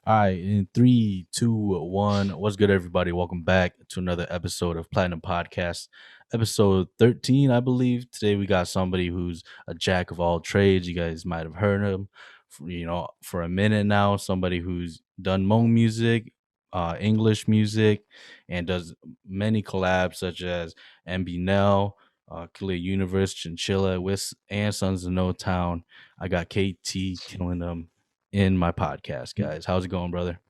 All right, in three, two, one. What's good, everybody? Welcome back to another episode of Platinum Podcast, episode 13, I believe. Today we got somebody who's a jack of all trades. You guys might have heard him, for a minute now. Somebody who's done Hmong music, English music, and does many collabs such as MB Nell, Clear Universe, Chinchilla, and Sons of No Town. I got KT killing them in my podcast, guys. How's it going, brother?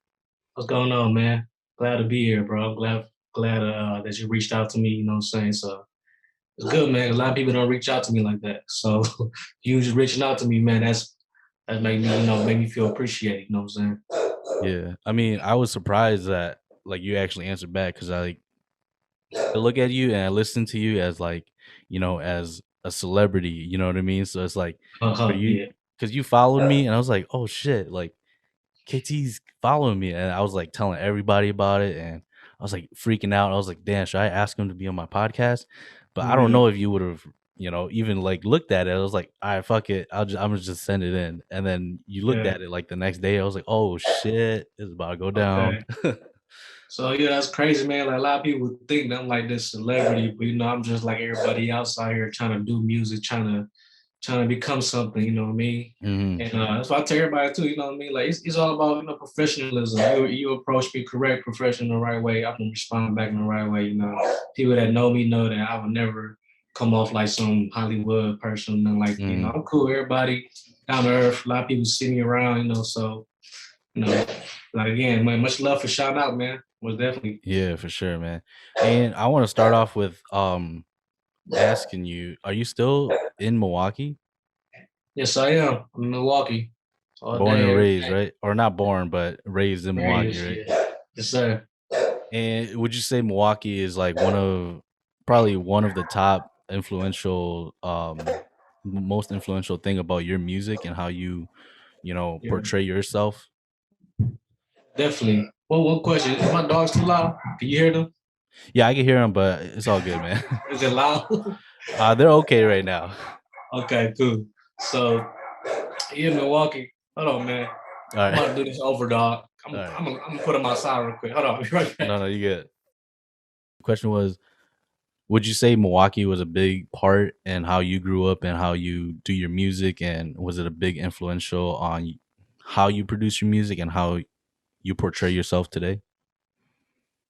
What's going on, man? Glad to be here, bro. I'm glad that you reached out to me, you know what I'm saying? So it's good, man. A lot of people don't reach out to me like that. So you just reaching out to me, man, that made me, make me feel appreciated, you know what I'm saying? Yeah, I mean, I was surprised that like you actually answered back because I look at you and I listen to you as like as a celebrity. You know what I mean? So it's like, are you Yeah. because you followed me and I was like, oh shit, like KT's following me, and I was like telling everybody about it, and I was like freaking out. I was like, damn, should I ask him to be on my podcast? But I don't Yeah. know if you would have, even like looked at it. I was like, all right, fuck it. I'm gonna just send it in. And then you looked Yeah. at it like the next day. I was like, oh shit, it's about to go down. Okay. So yeah, that's crazy, man. Like a lot of people think that I'm like this celebrity, but I'm just like everybody else out here trying to do music, trying to become something, you know what I mean? Hmm. And that's why I tell everybody too, you know what I mean? Like it's all about professionalism. You approach me correct, professional, the right way. I can respond back in the right way. People that know me know that I would never come off like some Hollywood person. And like Hmm. I'm cool. Everybody down to earth. A lot of people see me around. So you know, like again, man, much love for shout out, man. Was definitely. Yeah, for sure, man. And I want to start off with asking you, are you still in Milwaukee? Yes, I am. I'm in Milwaukee all Born day, and every raised, right? Or not born, but raised in day. Milwaukee, Yes, right? yeah. Yes, sir. And would you say Milwaukee is like probably one of the top influential, most influential thing about your music and how you, Yeah. portray yourself? Definitely. One question. Is my dog still loud? Can you hear them? Yeah, I can hear them, but it's all good, man. Is it loud? They're okay right now. Okay, cool. So here in Milwaukee. Hold on, man. All I'm right, about to do this over, dog. all right. I'm gonna put him outside real quick. Hold on, be right back. No, you get. The question was, would you say Milwaukee was a big part in how you grew up and how you do your music, and was it a big influential on how you produce your music and how you portray yourself today?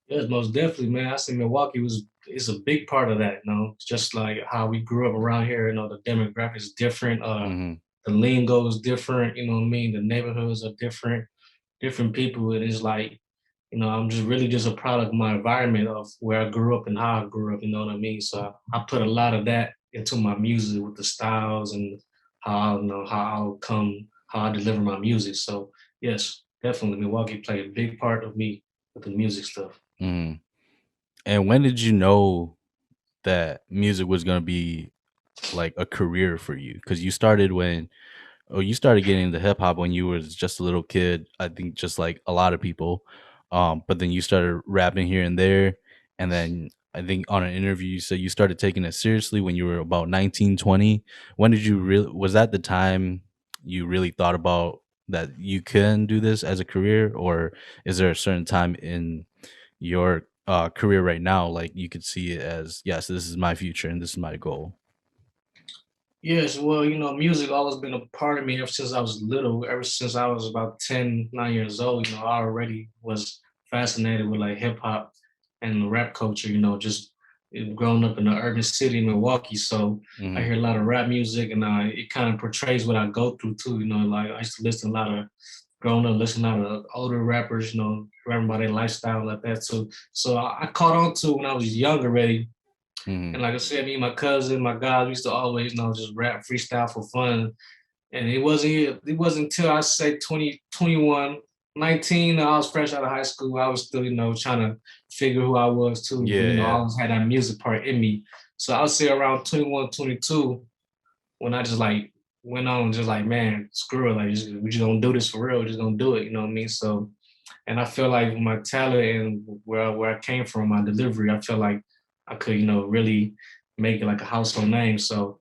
Yes, most definitely, man. I say Milwaukee was is a big part of that. Just like how we grew up around here. The demographics is different. Hmm. The lingo is different. You know what I mean? The neighborhoods are different. Different people. It is like I'm just really just a product of my environment of where I grew up and how I grew up, you know what I mean? So I put a lot of that into my music with the styles and how I deliver my music. So yes, definitely Milwaukee played a big part of me with the music stuff. Hmm. And when did you know that music was gonna be like a career for you? Because you started getting into hip hop when you was just a little kid. I think just like a lot of people. But then you started rapping here and there, and then I think on an interview you said you started taking it seriously when you were about 19, 20. When did you really was that the time you really thought about that you can do this as a career, or is there a certain time in your career right now like you could see it as, yes, this is my future and this is my goal? Yes, well, music always been a part of me ever since I was little. Ever since I was about 10, 9 years old, I already was fascinated with like hip hop and the rap culture, just growing up in the urban city, Milwaukee. So I Hmm. hear a lot of rap music and it kind of portrays what I go through too. Like I used to listen a lot of growing up, listening to a lot of older rappers, rapping about their lifestyle like that. So I caught on to when I was younger already, Hmm. and like I said, me and my cousin, my guys, we used to always, just rap freestyle for fun. And it wasn't until I say 20, 21, 19, I was fresh out of high school. I was still, trying to figure who I was too. But, Yeah, I yeah. always had that music part in me. So I would say around 21, 22, when I just like went on just like, man, screw it. Like, we just gonna do this for real. We're just gonna do it. You know what I mean? So, and I feel like my talent and where I came from, my delivery, I feel like I could, really make it like a household name. So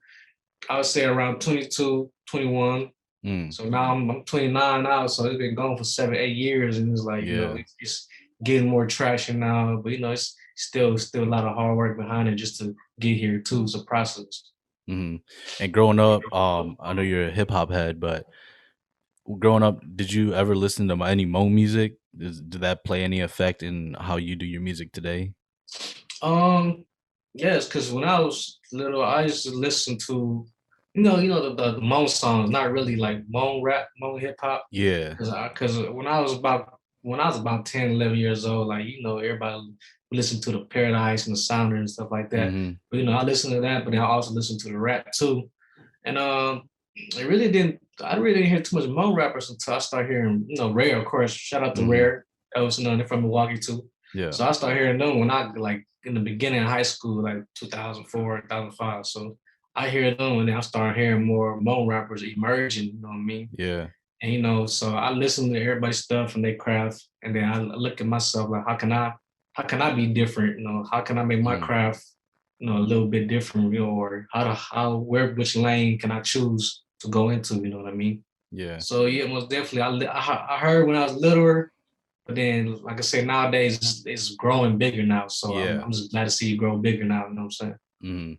I would say around 22, 21. Mm, So now I'm 29 now, so it's been going for 7, 8 years, and it's like, yeah. it's getting more traction now. But it's still a lot of hard work behind it just to get here too. It's a process. Hmm. And growing up, I know you're a hip hop head, but growing up, did you ever listen to any Mo music? Did that play any effect in how you do your music today? Um, yes, because when I was little, I used to listen to, the Moan songs, not really like Moan rap, Moan hip hop. Yeah. Because when I was about 10, 11 years old, like everybody listened to the Paradise and the Sounder and stuff like that. Hmm. But I listened to that, but then I also listened to the rap too. And it really didn't. I really didn't hear too much Moan rappers until I started hearing, Rare, of course. Shout out to Hmm. Rare. That was they're from Milwaukee too. Yeah. So I started hearing them when I like in the beginning of high school, like 2004, 2005. So I hear them, and then I started hearing more Moan rappers emerging. You know what I mean? Yeah. And so I listen to everybody's stuff and their craft, and then I look at myself like, how can I be different? How can I make my Mm, craft, a little bit different, or which lane can I choose to go into? You know what I mean? yeah. So yeah, most definitely. I heard when I was littler, but then like I said, nowadays it's growing bigger now. So I'm Yeah. I'm just glad to see it grow bigger now. You know what I'm saying? Mhm.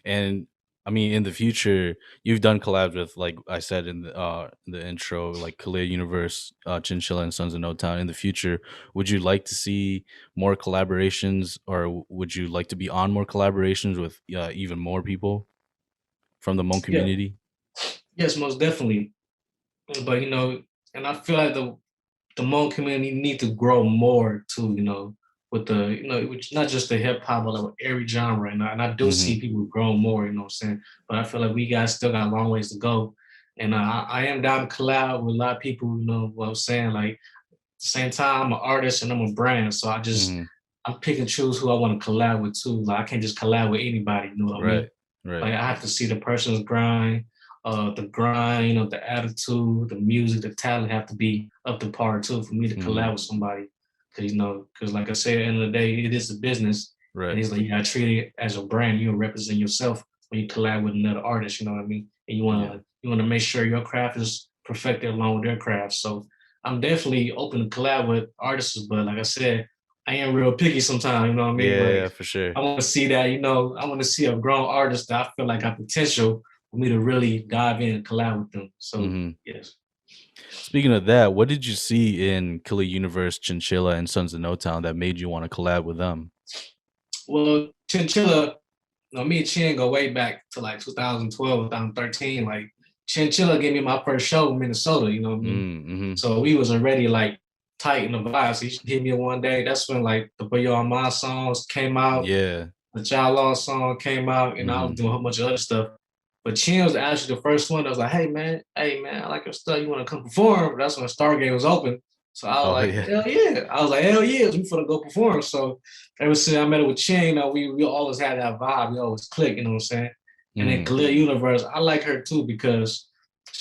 And I mean, in the future, you've done collabs with, like I said in the intro, like Kalia Universe, Chinchilla, and Sons of No Town. In the future, would you like to see more collaborations, or would you like to be on more collaborations with even more people from the Hmong Yeah. community? Yes, most definitely. But and I feel like the Hmong community need to grow more too, with which not just the hip hop, but like with every genre. And I do Hmm. see people grow more, you know what I'm saying? But I feel like we guys still got a long ways to go. And I am down to collab with a lot of people, you know what I'm saying? Like at the same time, I'm an artist and I'm a brand. So Hmm. I'm pick and choose who I want to collab with too. Like I can't just collab with anybody, you know what I Right. mean? Right. Like I have to see the person's grind, the attitude, the music, the talent have to be up to par too for me to Hmm. collab with somebody. Because like I said, at the end of the day, it is a business, and Right. it's like you gotta treat it as a brand. You represent yourself when you collab with another artist. You know what I mean? And Yeah. you wanna make sure your craft is perfected along with their craft. So I'm definitely open to collab with artists, but like I said, I am real picky sometimes. You know what I mean? Yeah. Like Yeah, for sure. I want to see that. I want to see a grown artist that I feel like got potential for me to really dive in and collab with them. So Hmm. yes. Speaking of that, what did you see in Killer Universe, Chinchilla, and Sons of No Town that made you want to collab with them? Well, Chinchilla, me and Chin go way back to like 2012, 2013. Like Chinchilla gave me my first show in Minnesota, you know what I mean? Mm-hmm. So we was already like tight in the vibes. So he hit me one day. That's when like the Put You On My songs came out, Yeah. the Child Law song came out, and I was Mhm. doing a whole bunch of other stuff. But Chin was actually the first one that was like, hey man, I like your stuff. You want to come perform? That's when Stargate was open. So I was Oh, like, yeah. hell yeah. I was like, hell yeah, we finna go perform. So ever since I met it with Chin, we always had that vibe. We always click, you know what I'm saying? And then Mhm. Khalil Universe, I like her too because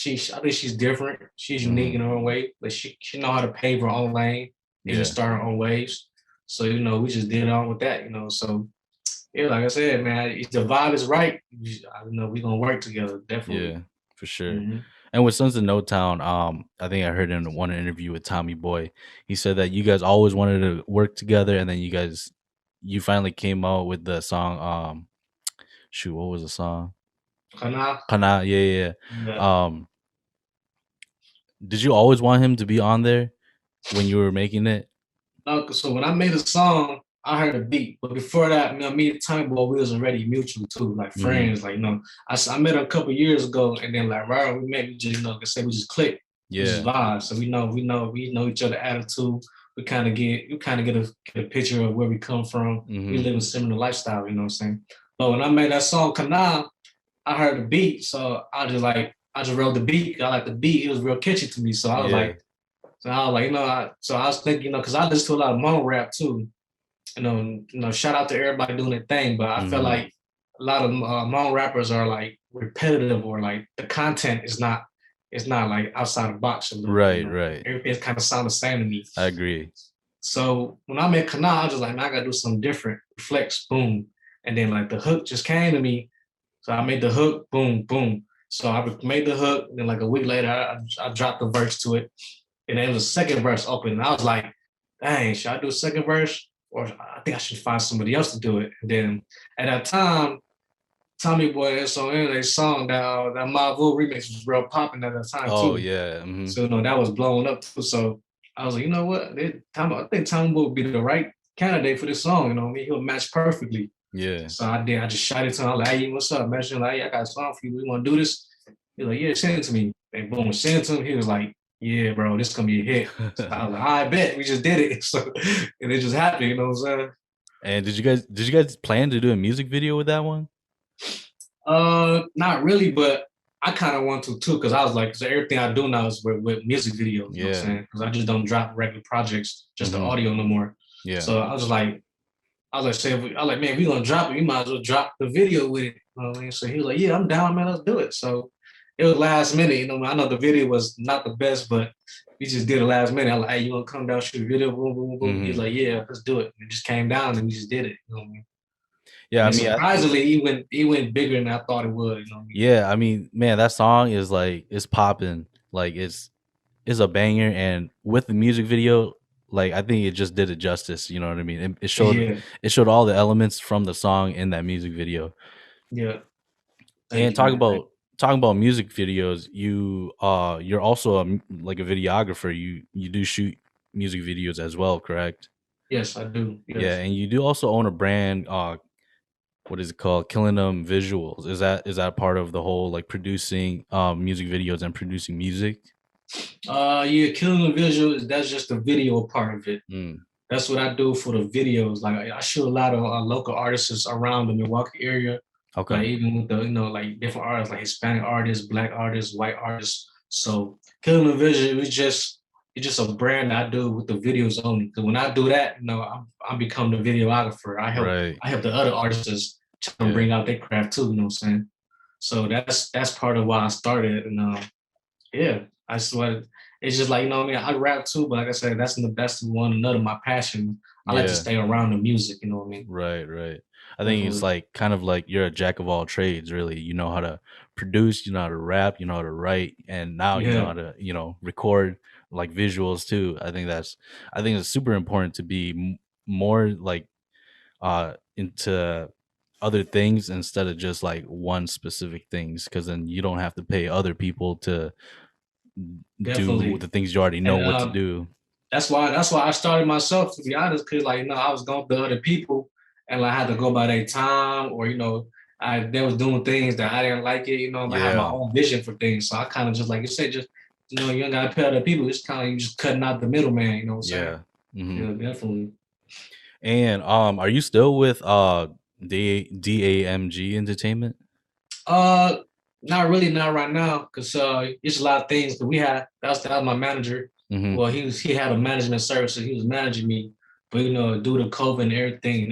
I think she's different. She's unique in Mhm. her own way, but she know how to pave her own lane and just Yeah. start her own waves. So we just did on with that. So yeah, like I said, man, if the vibe is right, we're gonna work together, definitely. Yeah, for sure. Hmm. And with Sons of No Town, I think I heard in one interview with Tommy Boy, he said that you guys always wanted to work together, and then you finally came out with the song. Shoot, what was the song? Kana, Kana. Yeah, yeah. yeah. Yeah. Did you always want him to be on there when you were making it? So when I made a song, I heard a beat, but before that, me and Time Boy, we was already mutual too, like Mhm. friends. Like I met her a couple years ago, and then like right, we met, we just like I said, we just clicked, we just Yeah. vibe. So we know each other attitude. We kind of get a picture of where we come from. We Mhm. live a similar lifestyle, you know what I'm saying? But when I made that song Kana, I heard the beat, so I just wrote the beat. I like the beat; it was real catchy to me. Yeah. So I was like, so I was thinking, because I listen to a lot of moan rap too. Shout out to everybody doing their thing, but I feel Mhm. like a lot of moan rappers are like repetitive, or like the content is not like outside the box a little bit. Right. Right. Everything's kind of sound the same to me. I agree. So when I made Kana, I was just like, man, I gotta do something different. Flex, boom, and then like the hook just came to me, so I made the hook, boom, boom. So I made the hook, and then like a week later, I dropped the verse to it, and then it was a second verse open. And I was like, dang, should I do a second verse? Or I think I should find somebody else to do it. And then at that time, Tommy Boy and So in a song that Marvel remix was real popping at that time Oh too. yeah. So that was blowing up too. So I was like, you know what? I think Tommy Boy would be the right candidate for this song. You know what I mean? He'll match perfectly. Yeah. So I did. I just shot it to him. I was like, hey, what's up? Mentioned like, hey, I got a song for you. We want to do this? He was like, yeah, send it to me. And boom, send it to him. He was like, yeah, bro, this gonna be a hit. So I was like, I bet we just did it. So and it just happened. You know what I'm saying? And did you guys plan to do a music video with that one? Not really, but I kind of want to too, because I was like, so everything I do now is with music videos, you know what I'm Yeah. saying? Because I just don't drop regular projects, just the Mhm. audio no more. Yeah. So I was like, say, I was like, man, if we gonna drop it, we might as well drop the video with it. You know what I mean? So he was like, yeah, I'm down, man, let's do it. So it was last minute, you know. I know the video was not the best, but we just did it last minute. I was like, hey, you wanna come down, shoot a video? Boom, boom, boom. He was Mhm. like, yeah, let's do it. And it just came down and we just did it. You know what I mean? Yeah, And I then mean, surprisingly, he went bigger than I thought it would. You know what I mean? yeah, I mean, man, that song is like it's popping. Like it's a banger, and with the music video, like I think it just did it justice. You know what I mean? Yeah, it showed all the elements from the song in that music video. yeah. Thank And you, man. talking about music videos, you're also like a videographer. You do shoot music videos as well, correct? Yes, I do. Yeah, Yes. and you do also own a brand. What is it called? Killing Them Visuals. Is that part of the whole like producing music videos and producing music? Yeah, killing the visuals, that's just the video part of it. Mm, That's what I do for the videos. Like I shoot a lot of local artists around the Milwaukee area. okay. Like even with the like different artists, like Hispanic artists, Black artists, white artists. So killing the visual is just a brand I do with the videos only. Because when I do that, I become the videographer. Right. I help the other artists try to Yeah. bring out their craft too. You know what I'm saying? So that's part of why I started. And yeah, I swear it's just like what I mean. I rap too, but like I said, that's one another my passion. I like to Yeah. stay around the music. You know what I mean? Right, right. I think it's Definitely. like kind of like you're a jack of all trades, really. You know how to produce, you know how to rap, you know how to write, and now you know Yeah, how to, record like visuals too. I think it's super important to be more like into other things instead of just like one specific things, because then you don't have to pay other people to do definitely. the things you already know And what to do. that's why I started myself, to be honest, because I was going through other people, and like I had to go by their time, or they was doing things that I didn't like it. I had my Yeah. own vision for things, so I kind of just like you said, just you ain't gotta pay other people. It's kind of you just cutting out the middleman. You know what I'm saying? Yeah. Hmm. Yeah, definitely. And are you still with DAMG Entertainment? Uh, Not really, not right now, because it's a lot of things that we had. That was my manager. Hmm. Well, he had a management service, so he was managing me. But due to COVID and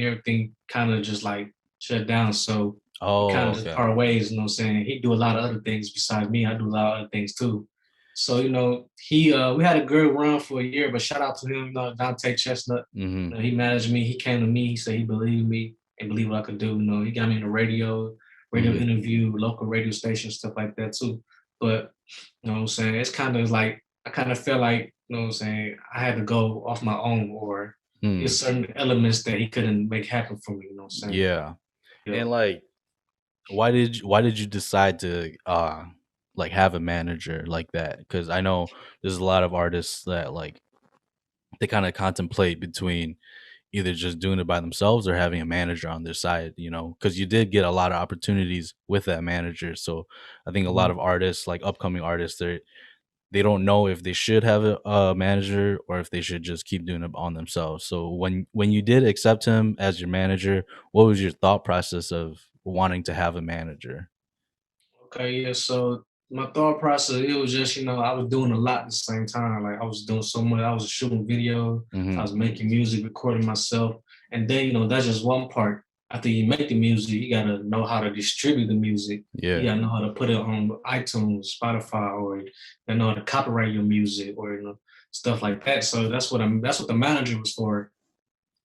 everything kind of just like shut down. So we kind Oh, of just okay. part ways. You know what I'm saying? He do a lot of other things besides me. I do a lot of other things too. So he we had a good run for a year. But shout out to him, Dante Chestnut. Hmm. He managed me. He came to me. He said he believed me and believed what I could do. He got me in the radio Hmm. interview, local radio stations, stuff like that too. But you know what I'm saying? It's kind of like I kind of felt like, what I'm saying, I had to go off my own, or Mm. there's certain elements that he couldn't make happen for me, you know what I'm saying? Yeah. Yeah. And like, why did you decide to like have a manager like that? Because I know there's a lot of artists that like they kind of contemplate between either just doing it by themselves or having a manager on their side, because you did get a lot of opportunities with that manager. So I think a lot Mhm. of artists, like upcoming artists, they don't know if they should have a manager or if they should just keep doing it on themselves. So when you did accept him as your manager, what was your thought process of wanting to have a manager? Okay, yeah. So my thought process, it was just, I was doing a lot at the same time. Like I was doing so much. I was shooting video, I Hmm. was making music, recording myself. And then, that's just one part. After you make the music, you gotta know how to distribute the music. You Yeah. gotta know how to put it on iTunes, Spotify, or you know how to copyright your music, or stuff like that. So that's what the manager was for,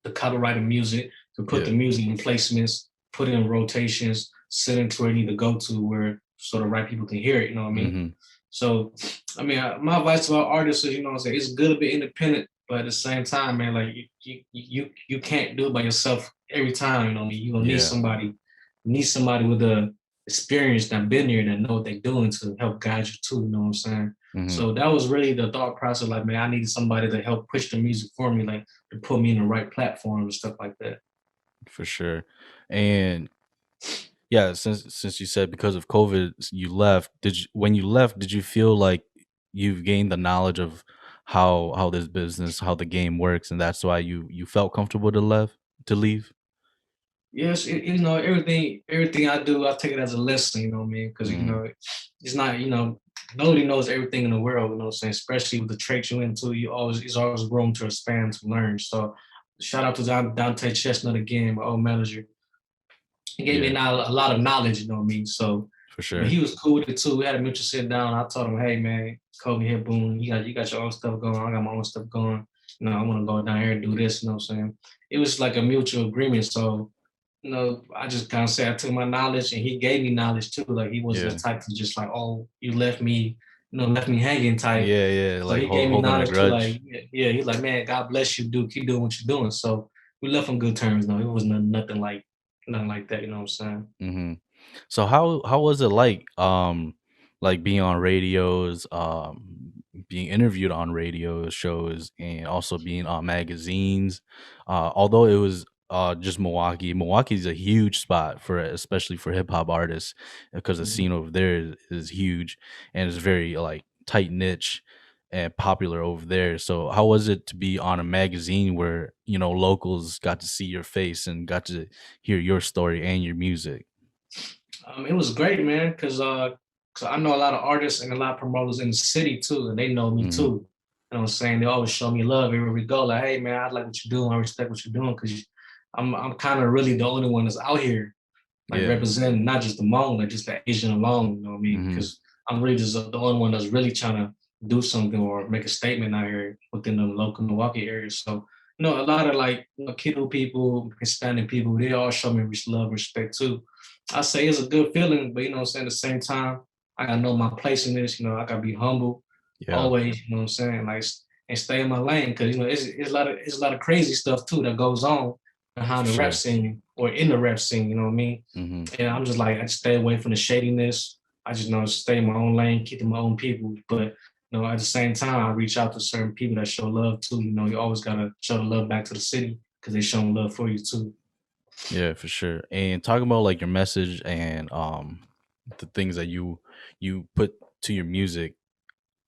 to copyright the music, to put the Yeah. music in placements, put it in rotations, set it to where it need to go to, where so the right people can hear it. You know what I mean? Mhm. So, I mean, my advice to our artists is, you know what I'm saying, it's good to be independent, but at the same time, man, like you can't do it by yourself every time. You know what I mean? You gonna Yeah. need somebody with the experience that been there that know what they're doing to help guide you too. You know what I'm saying? Mhm. So that was really the thought process. Like, man, I needed somebody to help push the music for me, like to put me in the right platform and stuff like that. For sure. And yeah, since you said because of COVID you left, when you left, did you feel like you've gained the knowledge of how this business, how the game works, and that's why you felt comfortable to leave? Yes, you know, everything I do, I take it as a lesson, you know what I mean? Because, you Mhm. know, it's not, you know, nobody knows everything in the world, you know what I'm saying? Especially with the traits you into, there's always room to expand, to learn. So shout out to Dante Chestnut again, my old manager. He gave me Yeah, a lot of knowledge, you know what I mean? So, for but sure. he was cool with it too. We had a mutual sit down. I told him, hey man, Kobe here, boom, you got your own stuff going. I got my own stuff going. You know, I want to go down here and do this, you know what I'm saying? It was like a mutual agreement. So, you know, I just kind of said I took my knowledge and he gave me knowledge too. Like he wasn't Yeah. the type to just like, oh, you left me, left me hanging type. Yeah, yeah, So like he gave me holding a knowledge too. Like, grudge. yeah, he's like, man, God bless you, dude. Keep doing what you're doing. So we left on good terms. No, it was nothing like that. You know what I'm saying? Mhm. So how was it like being on radios, being interviewed on radio shows, and also being on magazines? Although it was just Milwaukee. Milwaukee's a huge spot for especially for hip hop artists because the Mhm. scene over there is huge and it's very like tight niche and popular over there. So how was it to be on a magazine where, locals got to see your face and got to hear your story and your music? It was great, man, because 'cause I know a lot of artists and a lot of promoters in the city too, and they know me Mhm. too. You know what I'm saying? They always show me love everywhere we go. Like, hey man, I like what you're doing. I respect what you're doing because I'm kind of really the only one that's out here like Yeah. representing not just the Hmong, like just the Asian alone. You know what I mean? Mhm. Because I'm really just the only one that's really trying to do something or make a statement out here within the local Milwaukee area. So, a lot of like Kiddo people, Hispanic people, they all show me love, respect too. I say it's a good feeling, but I'm saying at the same time, I gotta know my place in this. I gotta be humble, Yeah, always. You know what I'm saying? Like, and stay in my lane because it's a lot of crazy stuff too that goes on for behind the rap sure. scene or in the rap scene. You know what I mean? Mhm. And I'm just like, I just stay away from the shadiness. I just know stay in my own lane, keep to my own people. But at the same time, I reach out to certain people that show love too. You always gotta show the love back to the city because they showing love for you too. Yeah, for sure. And talking about like your message and the things that you put to your music,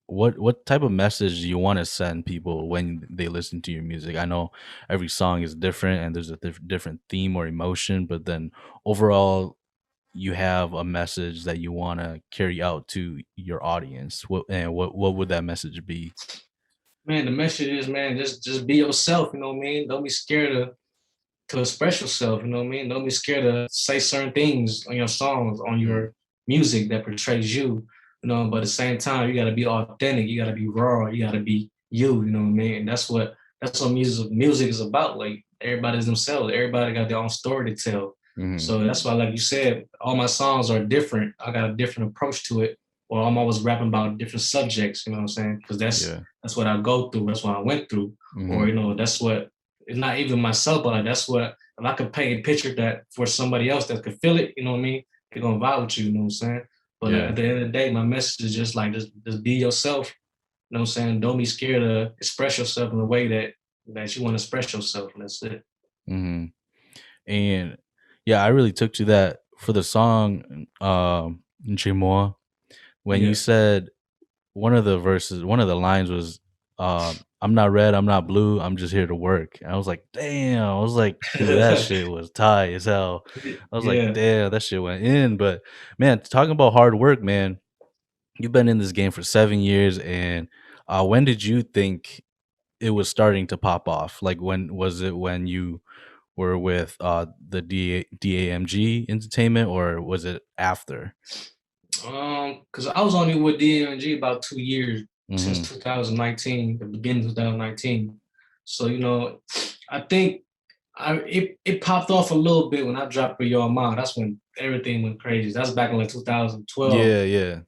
what type of message do you want to send people when they listen to your music? I know every song is different and there's a different theme or emotion, but then overall you have a message that you want to carry out to your audience. What would that message be? Man, the message is, man, just be yourself. You know what I mean? Don't be scared to express yourself. You know what I mean? Don't be scared to say certain things on your songs, on Mhm. your music that portrays you. But at the same time, you gotta be authentic. You gotta be raw. You gotta be you. You know what I mean? And that's what music is about. Like everybody's themselves. Everybody got their own story to tell. Mhm. So that's why, like you said, all my songs are different. I got a different approach to it. Or I'm always rapping about different subjects. You know what I'm saying? Because Yeah. that's what I go through. That's what I went through. Or Mhm. that's what it's not even myself, but like that's what if I could paint a picture that for somebody else that could feel it, you know what I mean? They're gonna vibe with you, you know what I'm saying? But Yeah. at the end of the day, my message is just like just be yourself, you know what I'm saying? Don't be scared to express yourself in the way that you want to express yourself, and that's it. Mhm. And yeah, I really took to that for the song Njimoa when you Yeah. said one of the lines was I'm not red, I'm not blue, I'm just here to work. And I was like, damn. I was like, dude, that shit was tight as hell. I was like, Yeah. damn, that shit went in. But man, talking about hard work, man, you've been in this game for 7 years and when did you think it was starting to pop off? Like when was it when you were with the DAMG Entertainment or was it after? Because I was only with DMG about 2 years since Mhm. 2019, the beginning of 2019. So, I think it popped off a little bit when I dropped with Your Mom. That's when everything went crazy. That's back in like 2012. Yeah, yeah.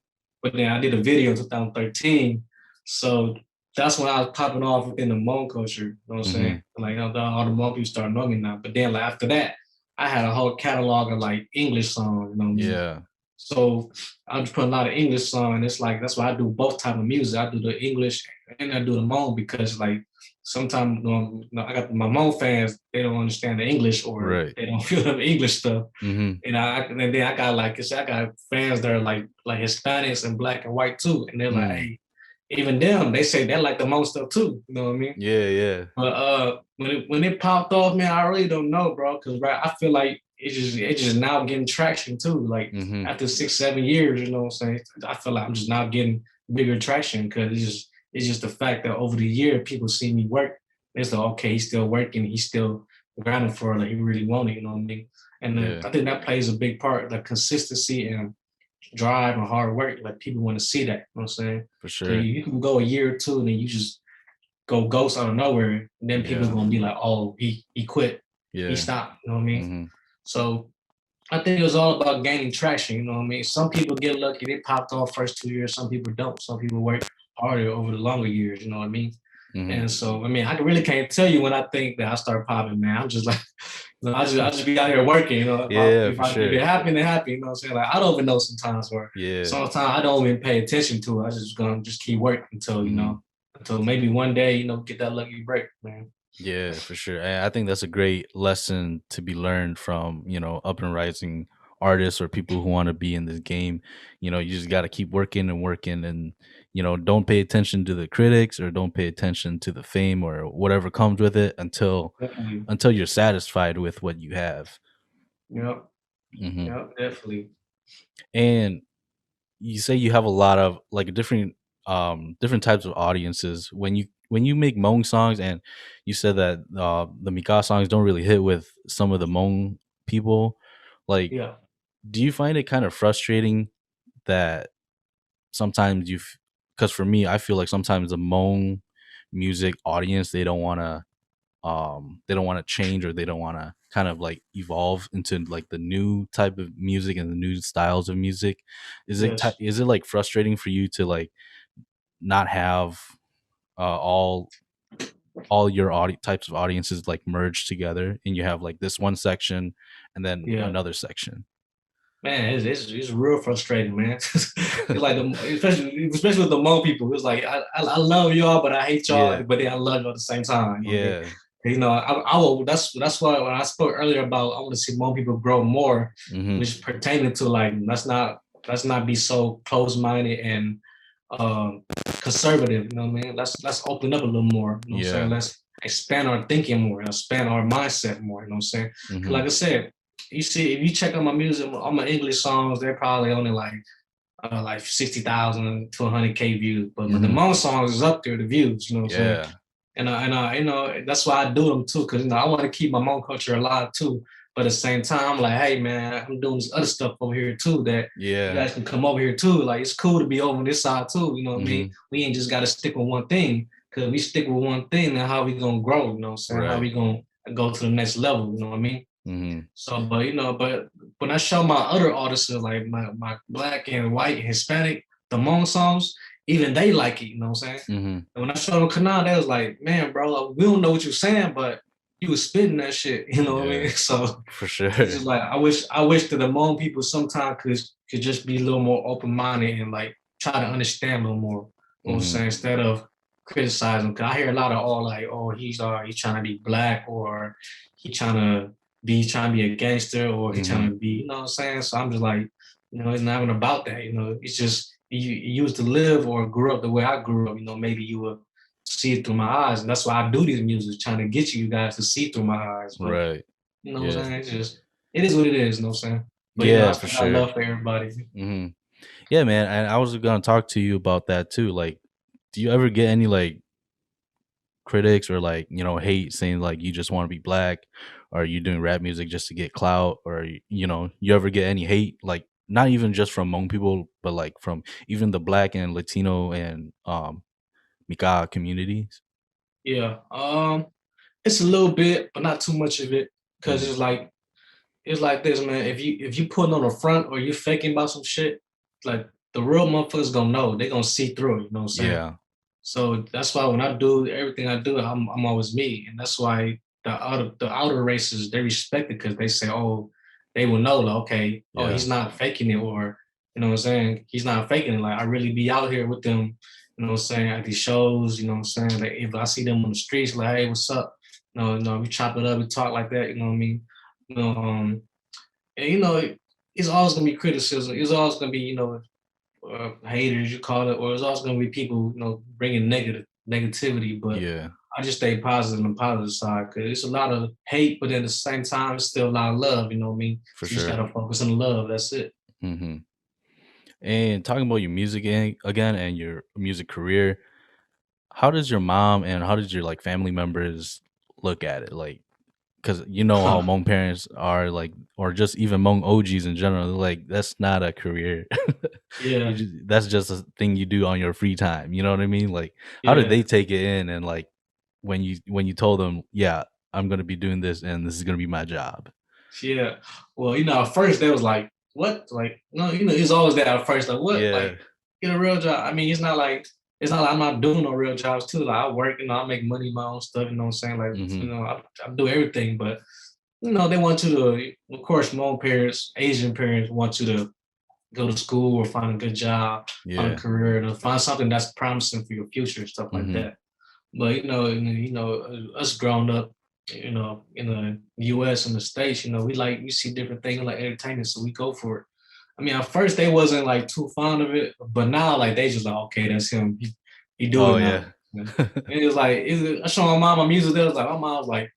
But then I did a video in 2013. So that's when I was popping off within the Hmong culture. You know what I'm saying? Mhm. Like all the Hmong people started knowing me now. But then like after that, I had a whole catalog of like English songs, you know what I mean? Yeah. So I just put a lot of English song, and it's like that's why I do both type of music. I do the English and I do the Hmong because like sometimes I got my Hmong fans, they don't understand the English or Right. they don't feel the English stuff. Mhm. And then I got like I said, I got fans that are like Hispanics and black and white too. And they're like, Mm. hey, even them, they say they like the Hmong stuff too. You know what I mean? Yeah, yeah. But when it popped off, man, I really don't know, bro. Cause right, I feel like it's just now getting traction too. Like Mhm. after 6, 7 years, you know what I'm saying? I feel like I'm just now getting bigger traction because it's just the fact that over the year people see me work. It's like okay, he's still working, he's still grinding for it, like he really want it, you know what I mean? And Yeah, I think that plays a big part, like consistency and drive and hard work. Like people want to see that, you know what I'm saying? for Cause sure. you can go a year or two and then you just go ghost out of nowhere, and then people Yeah. gonna be like, "Oh, he quit, he Yeah. stopped." You know what I mean? Mhm. So I think it was all about gaining traction. You know what I mean? Some people get lucky; they popped off first 2 years. Some people don't. Some people work harder over the longer years. You know what I mean? Mhm. And so, I mean, I really can't tell you when I think that I start popping, man. I'm just like, I just be out here working. You know, Yeah, for if sure. it happened, it happened. You know what I'm saying? Like I don't even know sometimes, or Yeah. sometimes I don't even pay attention to it. I just gonna just keep working until Mhm. until maybe one day get that lucky break, man. Yeah, for sure. And I think that's a great lesson to be learned from, up and rising artists or people who want to be in this game. You just got to keep working and working and, don't pay attention to the critics or don't pay attention to the fame or whatever comes with it until Definitely. until you're satisfied with what you have. Yep. Hmm. Yep. Definitely. And you say you have a lot of like different types of audiences when you make Hmong songs, and you said that the Mika songs don't really hit with some of the Hmong people. Like, Yeah. do you find it kind of frustrating that sometimes because for me, I feel like sometimes the Hmong music audience, they don't want to change, or they don't want to kind of like evolve into like the new type of music and the new styles of music. Yes. Is it like frustrating for you to like not have all your types of audiences like merged together, and you have like this one section and then Yeah. another section? Man, it's real frustrating, man. It's like especially with the Hmong people. It's like I love y'all, but I hate y'all, Yeah, but then I love y'all at the same time. You know what I mean? yeah. I will. That's why when I spoke earlier about I want to see Hmong people grow more, Hmm. which pertaining to like let's not be so close minded and um, conservative. You know what I mean? Let's open up a little more. You know what I'm saying? Yeah. Let's expand our thinking more. Expand our mindset more. You know what I'm saying? Because Hmm. like I said, you see, if you check out my music, all my English songs, they're probably only like 60,000 to 100K views. But the Hmm. Hmong songs is up there, the views. You know what I'm saying? Yeah. That's why I do them too, because I want to keep my Hmong culture alive too. But at the same time, I'm like, hey man, I'm doing this other stuff over here too that you Yeah. guys can come over here too. Like it's cool to be over on this side too. You know what I mean? Hmm. We ain't just got to stick with one thing. Cause we stick with one thing, then how we gonna grow? You know what I'm saying? How Right. we gonna go to the next level? You know what I mean? Hmm. So, but when I show my other artists, like my black and white and Hispanic, the Hmong songs, even they like it, you know what I'm saying? Hmm. And when I showed them Kanal, they was like, man, bro, like, we don't know what you're saying, but you was spitting that shit, you know what I mean? Yeah, So for it's sure. just like I wish that the Hmong people sometimes could just be a little more open minded and like try to understand a little more. You know what I'm Hmm. saying? Instead of criticizing. Cause I hear a lot of all like, oh, he's trying to be black or he trying to be a gangster or he trying Hmm. to be, you know what I'm saying? So I'm just like, it's not even about that, it's just you used to live or grew up the way I grew up, maybe you would see it through my eyes. And that's why I do these music, trying to get you guys to see through my eyes. But Right. you know what I'm Yeah. saying? It is what it is, you know what I'm saying? But I Yeah, for still got sure. love for everybody. Hmm. Yeah, man. And I was gonna talk to you about that too. Like, do you ever get any like critics or like hate saying like you just want to be black, or you doing rap music just to get clout, or you ever get any hate, like not even just from Hmong people but like from even the black and Latino and Mika communities? Yeah. It's a little bit, but not too much of it. Cause Mhm. it's like this, man. If you putting on the front or you faking about some shit, like the real motherfuckers gonna know. They gonna see through it. You know what I'm saying? Yeah. So that's why when I do everything I do, I'm always me, and that's why the outer races they respect it because they say, oh, they will know, like, okay, oh, Yeah. he's not faking it, or you know what I'm saying, he's not faking it. Like I really be out here with them, you know what I'm saying, at these shows, you know what I'm saying. Like if I see them on the streets, like, hey, what's up? No, we chop it up, we talk like that, you know what I mean? You know, and it's always gonna be criticism. It's always gonna be, haters, you call it, or it's also gonna be people, bringing negativity. But Yeah. I just stay positive on the positive side because it's a lot of hate, but at the same time, it's still a lot of love. You know what I mean? For So you just sure. gotta focus on the love. That's it. Mhm. And talking about your music again and your music career, how does your mom and how does your, like, family members look at it? Like, because you know how Hmong parents are, like, or just even Hmong OGs in general, they're like, "That's not a career. You Yeah, that's just a thing you do on your free time." You know what I mean? Like, how did yeah. they take it in and, like, when you told them, "Yeah, I'm gonna be doing this and this is gonna be my job." Yeah. Well, at first they was like, "What?" Like, no, it's always that at first. Like, what? Yeah. Like, get a real job. I mean, it's not like I'm not doing no real jobs too. Like, I work, I make money, my own stuff. You know what I'm saying? Like, Mhm. I do everything, but they want you to. Of course, Hmong parents, Asian parents want you to go to school or find a good job, find a Yeah. career, to find something that's promising for your future and stuff like Mhm. that. But us growing up, in the U.S. and the States, we see different things like entertainment, so we go for it. I mean, at first they wasn't like too fond of it, but now like they just like, okay, that's him. He do Oh, it now. yeah. And it was like I showed my mom my music. There was like my mom was like,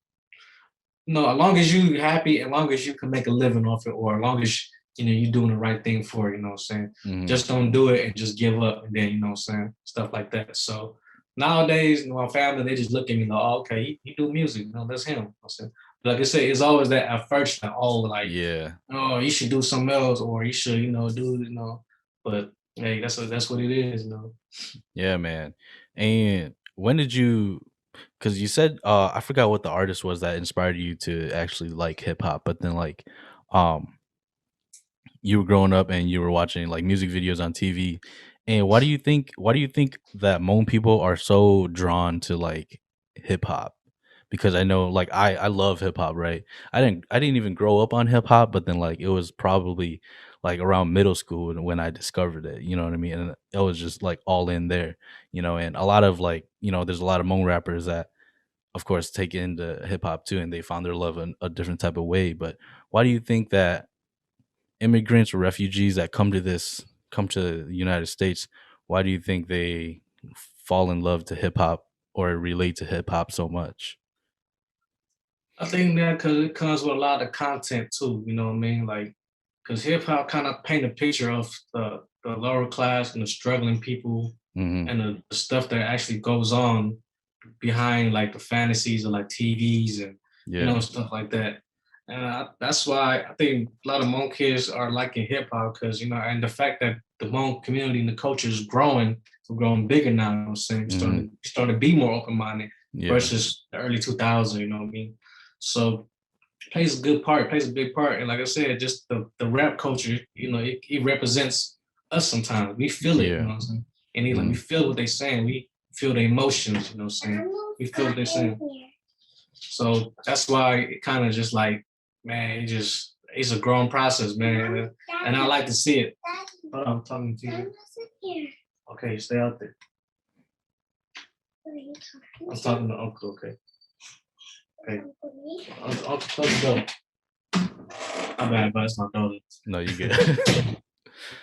no, as long as you happy, as long as you can make a living off it, or as long as you're doing the right thing for it, you know what I'm saying? Mhm. Just don't do it and just give up and then you know what I'm saying, stuff like that. So nowadays, my family, they just look at me like, oh, okay, he do music, that's him. You know what I'm saying? But like I said, it's always that at first, like, oh, like, Yeah. oh, you should do something else, or you should, but hey, that's what it is. Yeah, man. And when did you, because you said, I forgot what the artist was that inspired you to actually like hip hop, but then, like, um you were growing up and you were watching, like, music videos on TV. And why do you think that Hmong people are so drawn to, like, hip hop? Because I know, like, I love hip hop, right? I didn't even grow up on hip hop, but then, like, it was probably like around middle school when I discovered it, you know what I mean? And it was just like all in there, and a lot of, like, there's a lot of Hmong rappers that of course take into hip hop too, and they found their love in a different type of way. But why do you think that immigrants or refugees that come to the United States, why do you think they fall in love to hip hop or relate to hip hop so much? I think that because it comes with a lot of content too, you know what I mean? Like, because hip hop kind of paint a picture of the lower class and the struggling people Mhm. and the stuff that actually goes on behind like the fantasies of like TVs and Yeah. stuff like that. And that's why I think a lot of Hmong kids are liking hip hop because and the fact that the Hmong community and the culture is growing bigger now. You know what I'm saying, Mhm. starting to be more open minded Yeah. versus the early 2000s. You know what I mean? So plays a good part, plays a big part. And like I said, just the rap culture, it represents us sometimes. We feel it, you know Yeah. what I'm saying? And we Mhm. feel what they're saying. We feel the emotions, you know what I'm saying? We feel what they're saying. So that's why it kind of just like, man, it's a growing process, man. And I like to see it. Hold on, I'm talking to you. Okay, stay out there. I'm talking to Uncle, okay? Okay. Uncle, close the door. My bad, but it's my daughter. No, you good.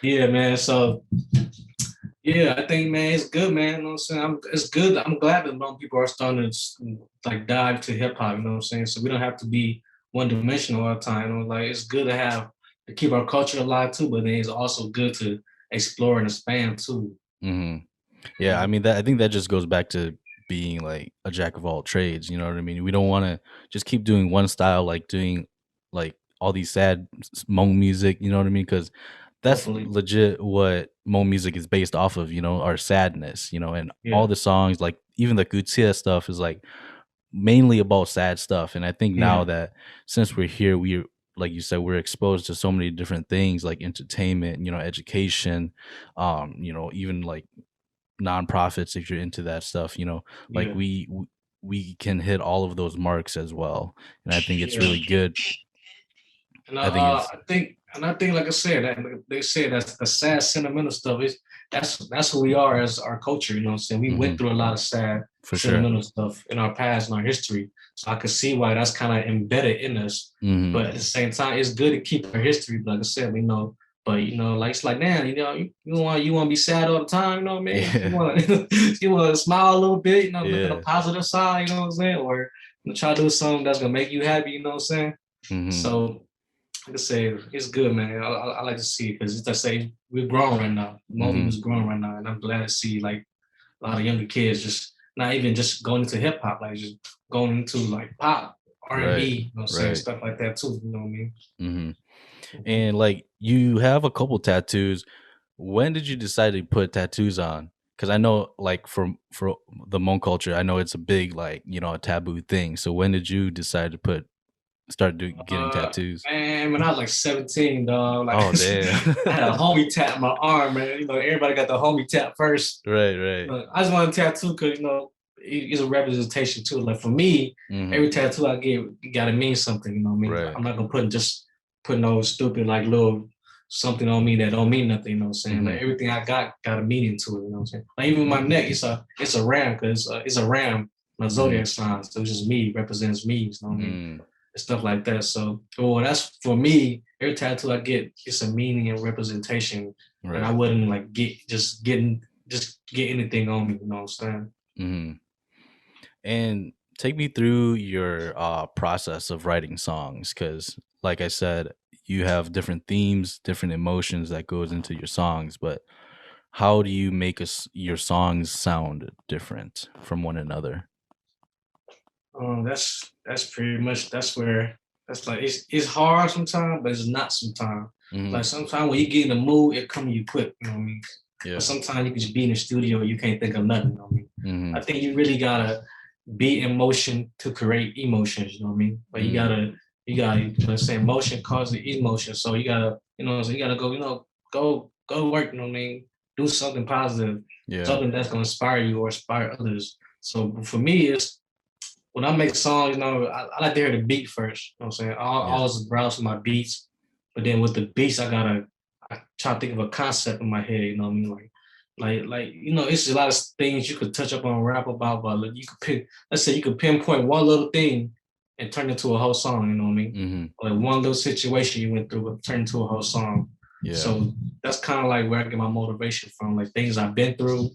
Yeah, man. So yeah, I think, man, it's good, man. You know what I'm saying? It's good. I'm glad that people are starting to like dive to hip hop. You know what I'm saying? So we don't have to be one dimensional all the time. Like it's good to keep our culture alive too, but then it's also good to explore and expand too. Mhm. Yeah, I Mhm. mean, that I think that just goes back to being like a jack of all trades, you know what I mean? We don't wanna just keep doing one style, like doing, like, all these sad Hmong music, you know what I mean? Because that's Definitely. legit what Hmong music is based off of, our sadness, and all Yeah. the songs, like, even the Gutia stuff is, like, mainly about sad stuff. And I think now Yeah, that since we're here, we like you said, we're exposed to so many different things like entertainment, education, even like nonprofits if you're into that stuff, like yeah, we can hit all of those marks as well. And I think it's yeah. really good. And I think it's I think, like I said, that they say that's the sad, sentimental stuff. Is that's who we are as our culture. You know what I'm saying? We went mhm, through a lot of sad, for sure. sentimental stuff in our past and our history. So I could see why that's kind of embedded in us. Hmm. But at the same time, it's good to keep our history. Like I said, we know. But like it's like, man, you want to be sad all the time. You know what I mean? You Yeah. want to you want to smile a little bit. Look at the Yeah. positive side. You know what I'm saying? Or try to do something that's gonna make you happy. You know what I'm saying? Hmm. So like I say, it's good, man. I like to see it because, as I say, we're growing right now. More Hmm. people's growing right now, and I'm glad to see like a lot of younger kids just not even just going into hip hop, like just going into like pop, R and B. Right. You know what I'm saying? Right. Stuff like that too. You know what I mean? Hmm. Mhm. And like you have a couple tattoos. When did you decide to put tattoos on? Because I know, like, for the Hmong culture, I know it's a big, like, a taboo thing. So when did you decide to getting Uh, tattoos? man, when I was like 17, dog, like Oh, damn. I had a homie tap my arm, man. Everybody got the homie tap first. Right, right. I just want a tattoo because it's a representation too. Like for me, Hmm. every tattoo I get gotta mean something. You know what I mean? Right. I'm not gonna put no stupid like little something on me that don't mean nothing. You know what I'm saying? Like Hmm. everything I got a meaning to it. You know what I'm saying? Like even my neck, it's a ram because it's a ram, my Hmm. zodiac sign. So it's just me represents me. You know what I mean? Mm. And stuff like that. So, well, that's for me. Every tattoo I get, it's a meaning and representation, and I Right. wouldn't like just get anything on me. You know what I'm saying? Hmm. And take me through your process of writing songs, because, like I said, you have different themes, different emotions that goes into your songs. But how do you make your songs sound different from one another? That's pretty much that's where that's like it's hard sometimes, but it's not sometimes. Hmm. Like sometimes when you get in the mood, it come to you quick. You know what I mean? But Yeah. sometimes you can just be in the studio, you can't think of nothing. You know what I mean? I Hmm. think you really gotta be in motion to create emotions. You know what I mean? But Hmm. you gotta let's say emotion causes emotion. So you gotta so you gotta go go work. You know what I mean? Do something positive, Yeah. something that's gonna inspire you or inspire others. So for me, it's when I make songs, I like to hear the beat first. You know what I'm saying? I Yeah. always browse for my beats, but then with the beats, I try to think of a concept in my head. You know what I mean? It's a lot of things you could touch up on rap about, but like, you could let's say you could pinpoint one little thing and turn it to a whole song. You know what I mean? Hmm. Like one little situation you went through, but turn into a whole song. Yeah. So that's kind of like where I get my motivation from, like things I've been through,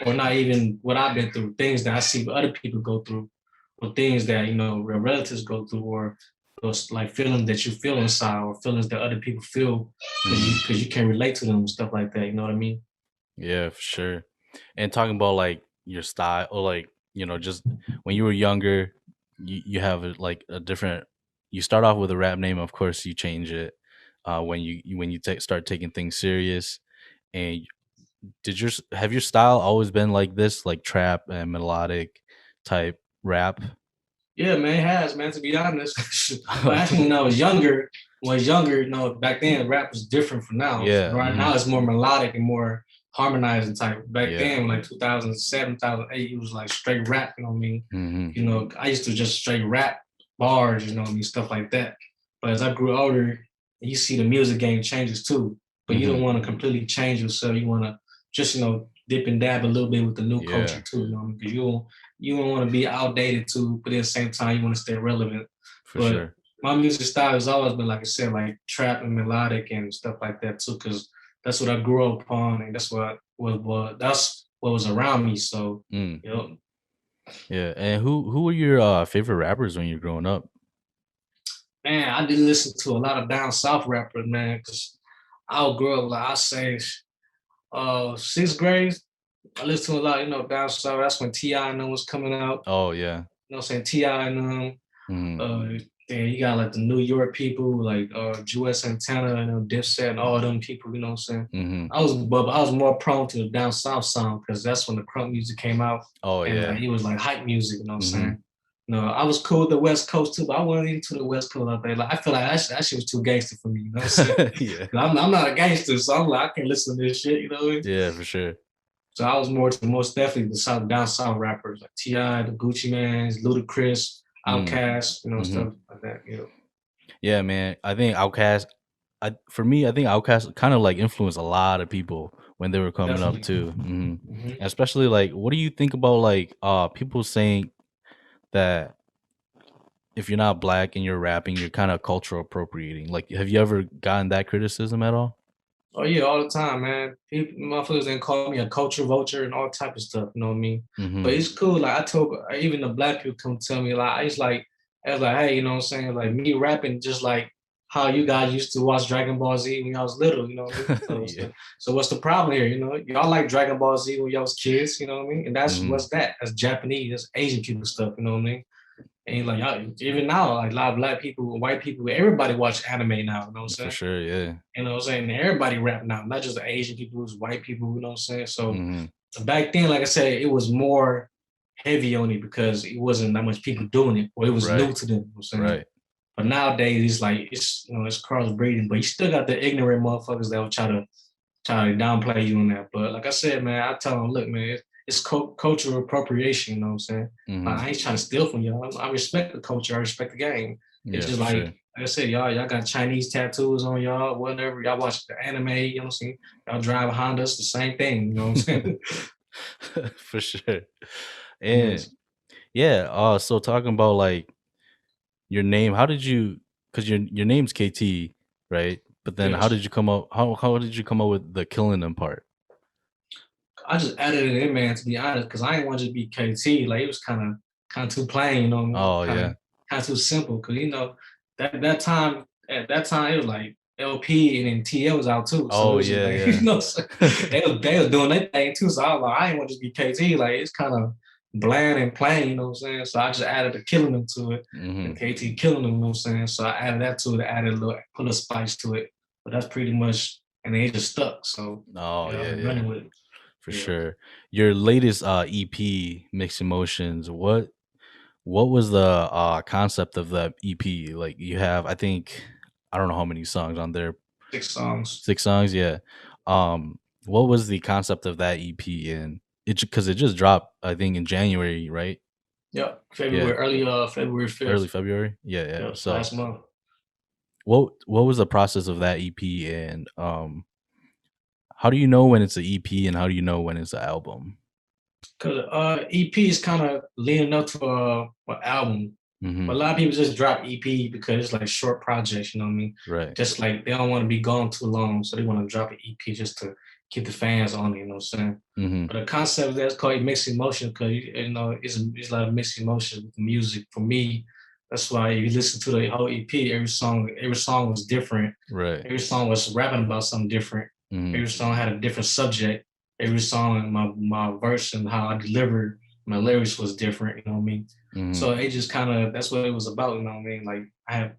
or not even what I've been through, things that I see other people go through, or things that your relatives go through, or those like feelings that you feel inside, or feelings that other people feel Hmm. because you can relate to them and stuff like that. You know what I mean? Yeah, for sure. And talking about like your style, or like, just when you were younger, you have like a different. You start off with a rap name, of course. You change it when start taking things serious. And have your style always been like this, like trap and melodic type rap? Yeah, man, it has, man. To be honest, well, actually, when I was younger, back then rap was different from now. Yeah. Right Hmm. now, it's more melodic and more harmonizing type. Back Yeah. then, like 2007, 2008, it was like straight rap. You know what I mean? Hmm. I used to just straight rap bars. You know what I mean? Stuff like that. But as I grew older, you see the music game changes too. But you don't Hmm. want to completely change yourself. You want to just dip and dab a little bit with the new culture Yeah, too. Because you don't want to be outdated too, but at the same time you want to stay relevant. for But sure. my music style has always been, like I said, like trap and melodic and stuff like that too, because that's what I grew up on, and that's what was around me. So Mm, you know, yeah. And who were your favorite rappers when you were growing up? man, I didn't listen to a lot of down south rappers, man, because I grew up like I say, sixth grade. I listened to a lot, down south. That's when Ti and them was coming out. Oh yeah. You know what I'm saying? Ti and them. Hmm. Then you got like the New York people, like Jewel Santana and Dipset and all them people. You know what I'm saying? Hmm. I was more prone to the down south sound because that's when the crunk music came out, Oh and yeah. like it was like hype music. You know what I'm Hmm. saying? No, I was cool with the West Coast too, but I wasn't into the West Coast out there. Like I feel like that shit was too gangster for me. You know what I'm saying? Yeah. I'm not a gangster, so I'm like I can't listen to this shit. You know what I mean? Yeah, for sure. So I was more to most definitely the South down South rappers like Ti, the Gucci Mans, Ludacris, Mm. Outkast, you know, Mhm. stuff like that. You know, Yeah, man. I think Outkast. For me, I think Outkast kind of like influenced a lot of people when they were coming up definitely. too. Hmm. Especially like, what do you think about like people saying that if you're not black and you're rapping, you're kind of cultural appropriating? Like, have you ever gotten that criticism at all? Oh yeah, all the time, man. People, motherfuckers then call me a culture vulture and all type of stuff. You know what I mean? But Mm-hmm. it's cool. Like I told even the black people come tell me like I was like, hey, you know what I'm saying? Like me rapping just like how you guys used to watch Dragon Ball Z when y'all was little. You know what I mean? Yeah. So what's the problem here? You know, y'all like Dragon Ball Z when y'all was kids. You know what I mean? And that's Mm-hmm. what's that? That's Japanese. That's Asian people stuff. You know what I mean? And like y'all, even now, like a lot of black people, white people, everybody watch anime now. You know what I'm For saying? sure. Yeah. You know what I'm saying? Everybody rap now, not just the Asian people, it's white people, you know what I'm saying? So Mm-hmm. back then, like I said, it was more heavy on it because it wasn't that much people doing it, or it was Right. new to them, you know what I'm saying? Right. But nowadays it's like it's crossbreeding, but you still got the ignorant motherfuckers that will try to downplay you on that. But like I said, man, I tell them, look, man, it's cultural appropriation, you know what I'm saying? Like, Mm-hmm. I ain't trying to steal from y'all. I respect the culture, I respect the game. It's Yeah, just for sure. like I said, y'all got Chinese tattoos on y'all, whatever. Y'all watch the anime, you know what I'm saying? Y'all drive Hondas, the same thing, you know what I'm saying? For sure. And Yes. yeah, so talking about like your name, how did you, because your name's KT, right? But then how Yes. did you come up how did you come up with the killing them part? I just added it in, man, to be honest, because I didn't want to just be KT. Like it was kind of too plain, you know, Oh yeah. kind of too simple. Cause you know, that time at that time it was like LP and then TL was out too. So it Oh was just yeah, like, yeah. so they was doing their thing too. So I was like, I didn't want to just be KT. Like it's kind of bland and plain, you know what I'm saying? So I just added the killing them to it. The Hmm. KT killing them, you know what I'm saying? So I added that to it, added put a spice to it. But that's pretty much and then it just stuck. So Oh yeah, I've yeah, been yeah. running with it. For Yeah. sure. Your latest EP, Mixed Emotions, what was the concept of that EP? Like you have, I think, I don't know how many songs on there. 6 songs. 6 songs, yeah. What was the concept of that EP? And it because it just dropped, I think, in January, right? Yep, Yeah, February early 5th. February. Yeah, yeah. Yep, So last month. what was the process of that EP, and how do you know when it's an EP and how do you know when it's an album? Cause EP is kind of leading up to an album, Hmm. but a lot of people just drop EP because it's like short projects. You know what I mean? Right. Just like they don't want to be gone too long, so they want to drop an EP just to keep the fans on it. You know what I'm saying? Hmm. But the concept that's called mixed emotion because you know it's like mixed emotion with the music. For me, that's why if you listen to the whole EP, every song was different. Right. Every song was rapping about something different. Hmm. Every song had a different subject. Every song, my verse and how I delivered my lyrics was different. You know what I mean? Hmm. So it just kind of that's what it was about. You know what I mean? Like I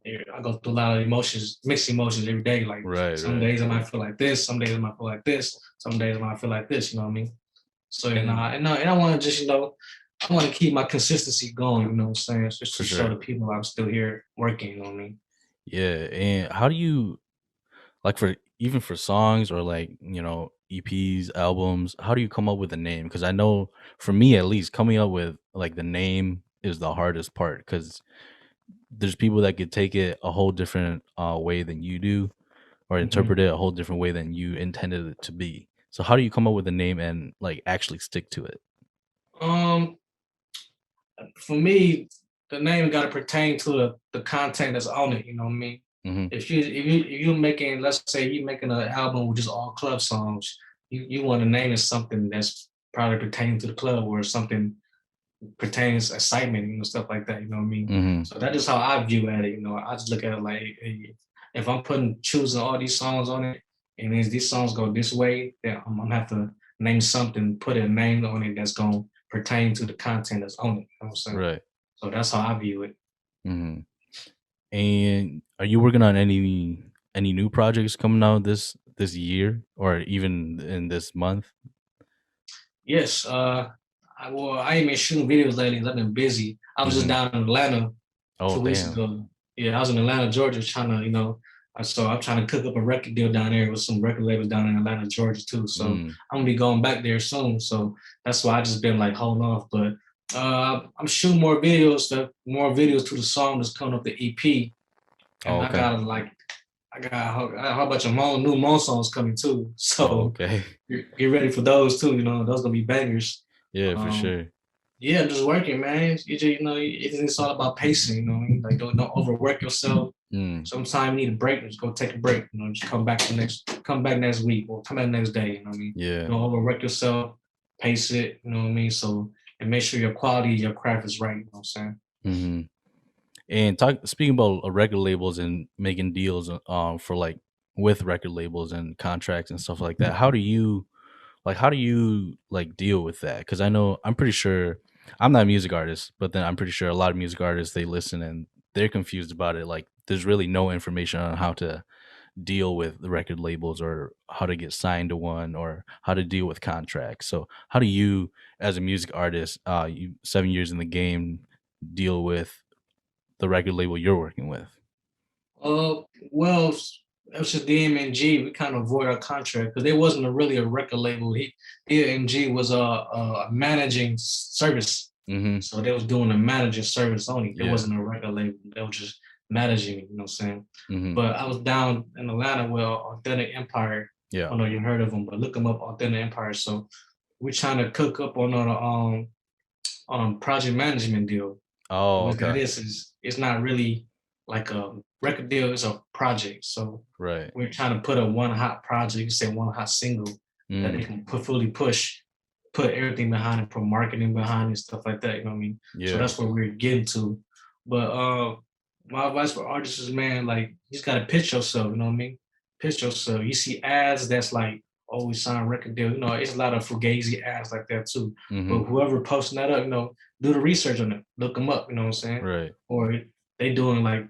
go through a lot of emotions, mixed emotions every day. Like Right. some Right. days I might feel like this, some days I might feel like this, some days I might feel like this. You know what I mean? So And and I want to just I want to keep my consistency going. You know what I'm saying? Just for to show sure. the people I'm still here working. You know what I mean? Yeah. And how do you like for even for songs or like, EPs, albums, how do you come up with a name? Because I know for me at least, coming up with like the name is the hardest part because there's people that could take it a whole different way than you do or interpret Mhm. it a whole different way than you intended it to be. So how do you come up with a name and like actually stick to it? Um, for me, the name got to pertain to the content that's on it. You know what I mean? Hmm. If you're making, let's say you're making an album with just all club songs, you want to name it something that's probably pertaining to the club or something pertains excitement, stuff like that. You know what I mean? Hmm. So that's just how I view at it. I just look at it like, hey, if I'm choosing all these songs on it, and if these songs go this way, then I'm gonna have to name something, put a name on it that's gonna pertain to the content that's on it. You know what I'm saying? Right. So that's how I view it. Hmm. And are you working on any new projects coming out this year or even in this month? Yes, I ain't been shooting videos lately 'cause I've been busy. I was just Mhm. down in Atlanta Oh, 2 weeks damn. ago. Yeah, I was in Atlanta, Georgia, trying to, so I'm trying to cook up a record deal down there with some record labels down in Atlanta, Georgia too. So Mm. I'm gonna be going back there soon. So that's why I just been like holding off. But I'm shooting more videos to the song that's coming up the EP, Oh, and okay. I got a whole bunch of new Mo songs coming too. Oh, So okay. get ready for those too. Those gonna be bangers. Yeah, for Um, sure. yeah, just working, man. It's all about pacing. Like don't overwork yourself. Mm. Sometimes you need a break. Just go take a break. Just come back next week or come back next day. You know what I mean? Yeah. Don't overwork yourself. Pace it. You know what I mean? So and make sure your quality, your craft is right. You know what I'm saying? Mhm. And speaking about record labels and making deals, for like with record labels and contracts and stuff like that. How do you like deal with that? Because I'm pretty sure I'm not a music artist, but then I'm pretty sure a lot of music artists they listen and they're confused about it. Like there's really no information on how to deal with the record labels or how to get signed to one or how to deal with contracts. So how do you, as a music artist, you 7 years in the game, deal with the record label you're working with? Uh, well, it was just DMNG. We kind of void our contract because there wasn't really a record label. DMG was a managing service, Mm-hmm. so they was doing a managing service only. There Yeah. wasn't a record label. They were just managing. You know what I'm saying? Mm-hmm. But I was down in Atlanta with Authentic Empire. I Yeah. don't know if you heard of them, but look them up, Authentic Empire. So we're trying to cook up on a project management deal. Oh, What that okay. is it's not really like a record deal, it's a project. So Right. we're trying to put a one hot project, you say one hot single that they Mm. can fully push, put everything behind it, put marketing behind it, stuff like that. You know what I mean? So Yeah. that's what we're getting to. But my advice for artists is, man, like you just gotta pitch yourself, you know what I mean? Pitch yourself. You see ads that's like, oh, we sign a record deal. It's a lot of fugazi ads like that too. Mm-hmm. But whoever posting that up, do the research on it. Look them up, you know what I'm saying? Right. Or they doing like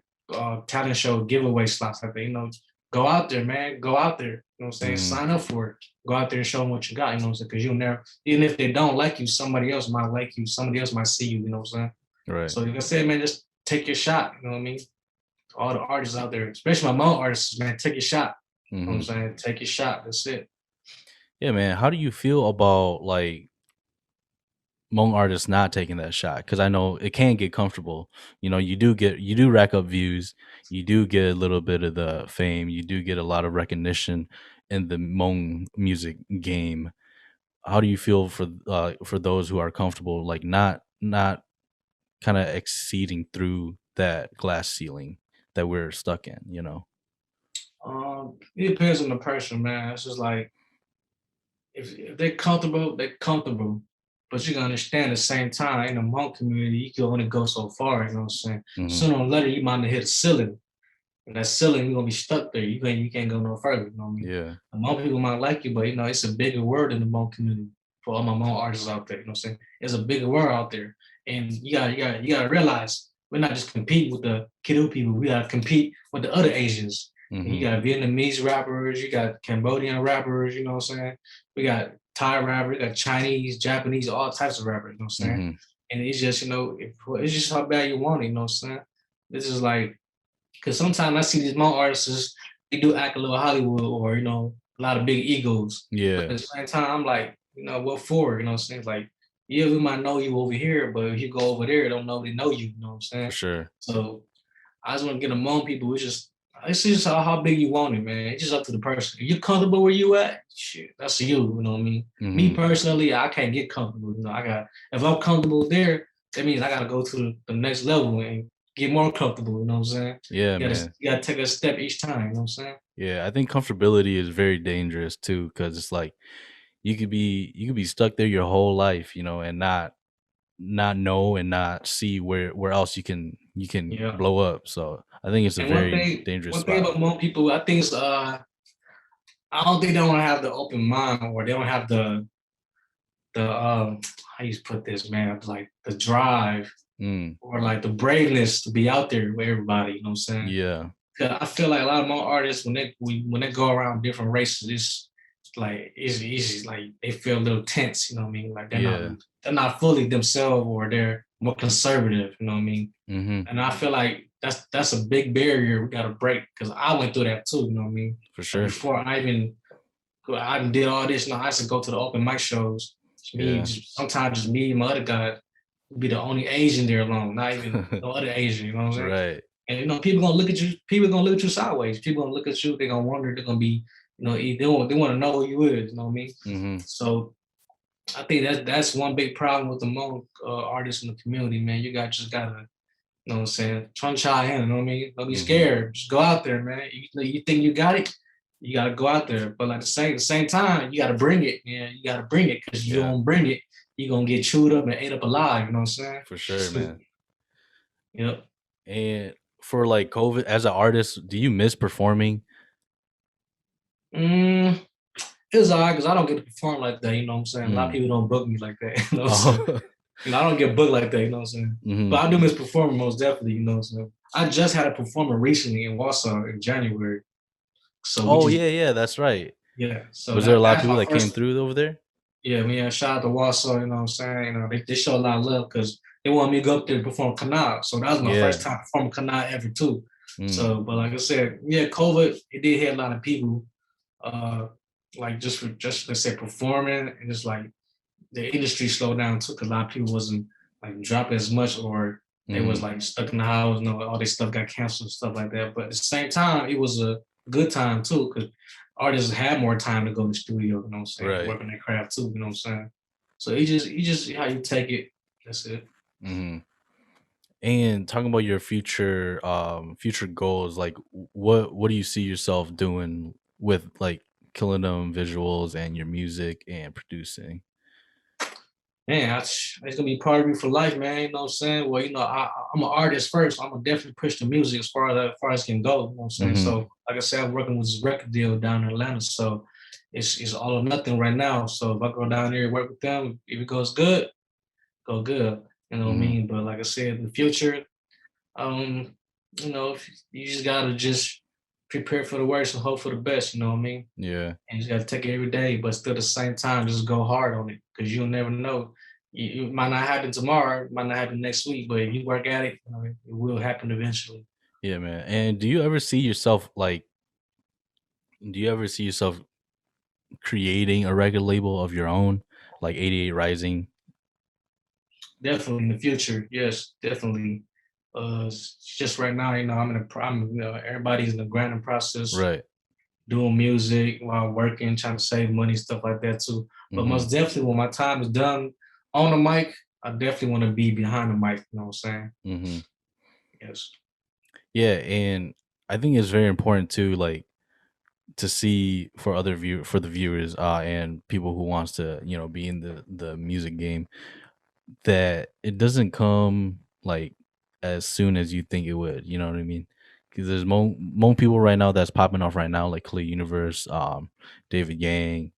talent show giveaway slots like that, go out there, man. Go out there. You know what I'm saying? Mm-hmm. Sign up for it. Go out there and show them what you got, you know what I'm saying? Because you'll never, even if they don't like you, somebody else might like you. Somebody else might see you, you know what I'm saying? Right. So like I said, man, just take your shot, you know what I mean? All the artists out there, especially my mom artists, man, take your shot. You know Mm-hmm. what I'm saying? Take your shot. That's it. Yeah, man. How do you feel about like Hmong artists not taking that shot? Because I know it can get comfortable. You do rack up views, you do get a little bit of the fame, you do get a lot of recognition in the Hmong music game. How do you feel for those who are comfortable, like not kind of exceeding through that glass ceiling that we're stuck in? It depends on the person, man. It's just like if they're comfortable, they're comfortable. But you gotta understand at the same time, in the monk community, you can only go so far, you know what I'm saying? Hmm. Sooner or later you might hit a ceiling. And that ceiling, you're gonna be stuck there. You can't go no further, you know what I mean? Yeah. The Hmong people might like you, but it's a bigger word in the Hmong community for all my Hmong artists out there, you know what I'm saying? There's a bigger word out there. And you gotta realize we're not just competing with the Kiddo people, we gotta compete with the other Asians. And you Hmm. got Vietnamese rappers, you got Cambodian rappers, you know what I'm saying? We got Thai rappers, we got Chinese, Japanese, all types of rappers, you know what I'm saying? Hmm. And it's just, it's just how bad you want it, you know what I'm saying? This is like, because sometimes I see these Hmong artists, they do act a little Hollywood or, a lot of big egos. But Yeah, at the same time, I'm like, what for? You know what I'm saying? Like, yeah, we might know you over here, but if you go over there, don't nobody know you know what I'm for saying? sure. So I just want to get among people. It's just how big you want it, man. It's just up to the person. If you're comfortable where you at, shit, that's you. You know what I mean? Me Hmm. personally, I can't get comfortable. If I'm comfortable there, that means I gotta go to the next level and get more comfortable. You know what I'm saying? Yeah, You gotta man. you gotta take a step each time. You know what I'm saying? Yeah, I think comfortability is very dangerous too, because it's like you could be stuck there your whole life, and not know and not see where else you can Yeah. blow up. So I think it's a And one very thing, dangerous one thing spot. about more people, I think is I don't think they don't have the open mind or they don't have the how you put this, man, like the drive Mm, or like the braveness to be out there with everybody. You know what I'm saying? yeah. 'Cause I feel like a lot of more artists when they go around different races, like it's easy, like they feel a little tense, you know what I mean? Like Yeah. they're not fully themselves or they're more conservative, you know what I mean? Mhm. And I feel like that's a big barrier we gotta break because I went through that too, you know what I mean? For Like sure. before I even did all this, you know, I used to go to the open mic shows. Just me, Yeah. just sometimes just me and my other guy would be the only Asian there alone, not even no other Asian, you know what I'm saying? Right. And you know, people gonna look at you sideways. People gonna look at you, they're gonna wonder, they're gonna be, you know, they want to know who you is, you know what I mean? Mhm. So I think that's one big problem with the Hmong artists in the community, man. You got just gotta, you know what I'm saying, try in, you know what I mean? Don't be Mhm. scared. Just go out there, man. You think you got it, you gotta go out there. But like the same time, you gotta bring it, man. You gotta bring it because you Yeah. don't bring it, you're gonna get chewed up and ate up alive, you know what I'm saying? For sure, man. Yep. And for like COVID as an artist, do you miss performing? Mm, it's all right because I don't get to perform like that, you know what I'm saying? A lot of Mm. people don't book me like that, you know what I'm saying? Oh. You know, I don't get booked like that, you know what I'm saying? But Mhm. I do miss performing most definitely, you know what I'm saying? I just had a performer recently in Warsaw in January. So we Oh, just yeah, yeah, that's right. yeah. So Was there a lot of that's people my that came first through over there? yeah, man. Shout out to Warsaw, you know what I'm saying? You know, they show a lot of love because they wanted me to go up there and perform Kana. So that was my first Yeah. time performing Kana ever too. Mm. So, but like I said, yeah, COVID, it did hit a lot of people, uh, like just let's say performing and just like the industry slowed down too because a lot of people wasn't like dropping as much or they was Mhm. like stuck in the house, you know, all this stuff got canceled and stuff like that. But at the same time, it was a good time too because artists had more time to go to the studio, you know what I'm saying, Right. work on their craft too, you know what I'm saying. So it just how you take it. That's it. Mhm. And talking about your future goals, like what do you see yourself doing with like killing them visuals and your music and producing? Man, it's gonna be part of me for life, man. You know what I'm saying? Well, you know, I'm an artist first. I'm gonna definitely push the music as far as it can go. You know what I'm saying? Mhm. So, like I said, I'm working with this record deal down in Atlanta. So it's all or nothing right now. So if I go down there and work with them, if it goes good, go good. You know what I Mhm. mean? But like I said, in the future, um, you know, you just gotta just prepare for the worst and hope for the best. You know what I mean? Yeah. And you just gotta take it every day, but still at the same time, just go hard on it because you'll never know. It might not happen tomorrow, it might not happen next week, but if you work at it, you know, it will happen eventually. Yeah, man. And do you ever see yourself like do you ever see yourself creating a record label of your own like 88 Rising? Definitely in the future, yes, definitely. Just right now, you know, you know, everybody's in the grinding process, Right. doing music while working, trying to save money, stuff like that too. But Mhm. most definitely, when my time is done on the mic, I definitely want to be behind the mic. You know what I'm saying? Mhm. Yes. Yeah, and I think it's very important too like to see for for the viewers and people who wants to, be in the music game that it doesn't come like as soon as you think it would, you know what I mean? Because there's more people right now that's popping off right now, like Clay Universe, David Yang,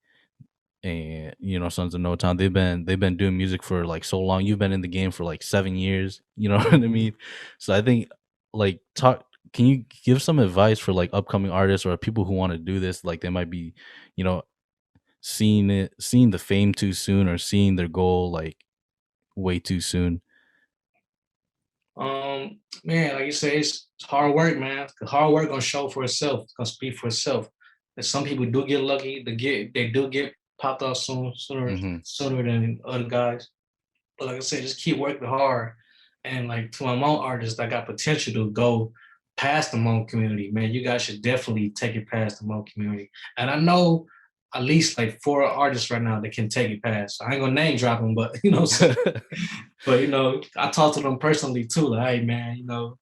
and Sons of No Town. They've been doing music for like so long. You've been in the game for like 7 years. You know what I Mhm. mean? So I think like talk. Can you give some advice for like upcoming artists or people who want to do this? Like they might be, you know, seeing the fame too soon or seeing their goal like way too soon. Man, like you say, it's hard work, man. The hard work gonna show for itself. It's gonna speak for itself. And some people do get lucky. They do get popped off Hmm. sooner than other guys. But like I said, just keep working hard. And like to my Hmong artists that got potential to go past the Hmong community, man, you guys should definitely take it past the Hmong community. And I know at least like 4 artists right now that can take it past. So I ain't gonna name drop them, but you know what I'm saying? But you know, I talked to them personally too. Like, hey man, you know,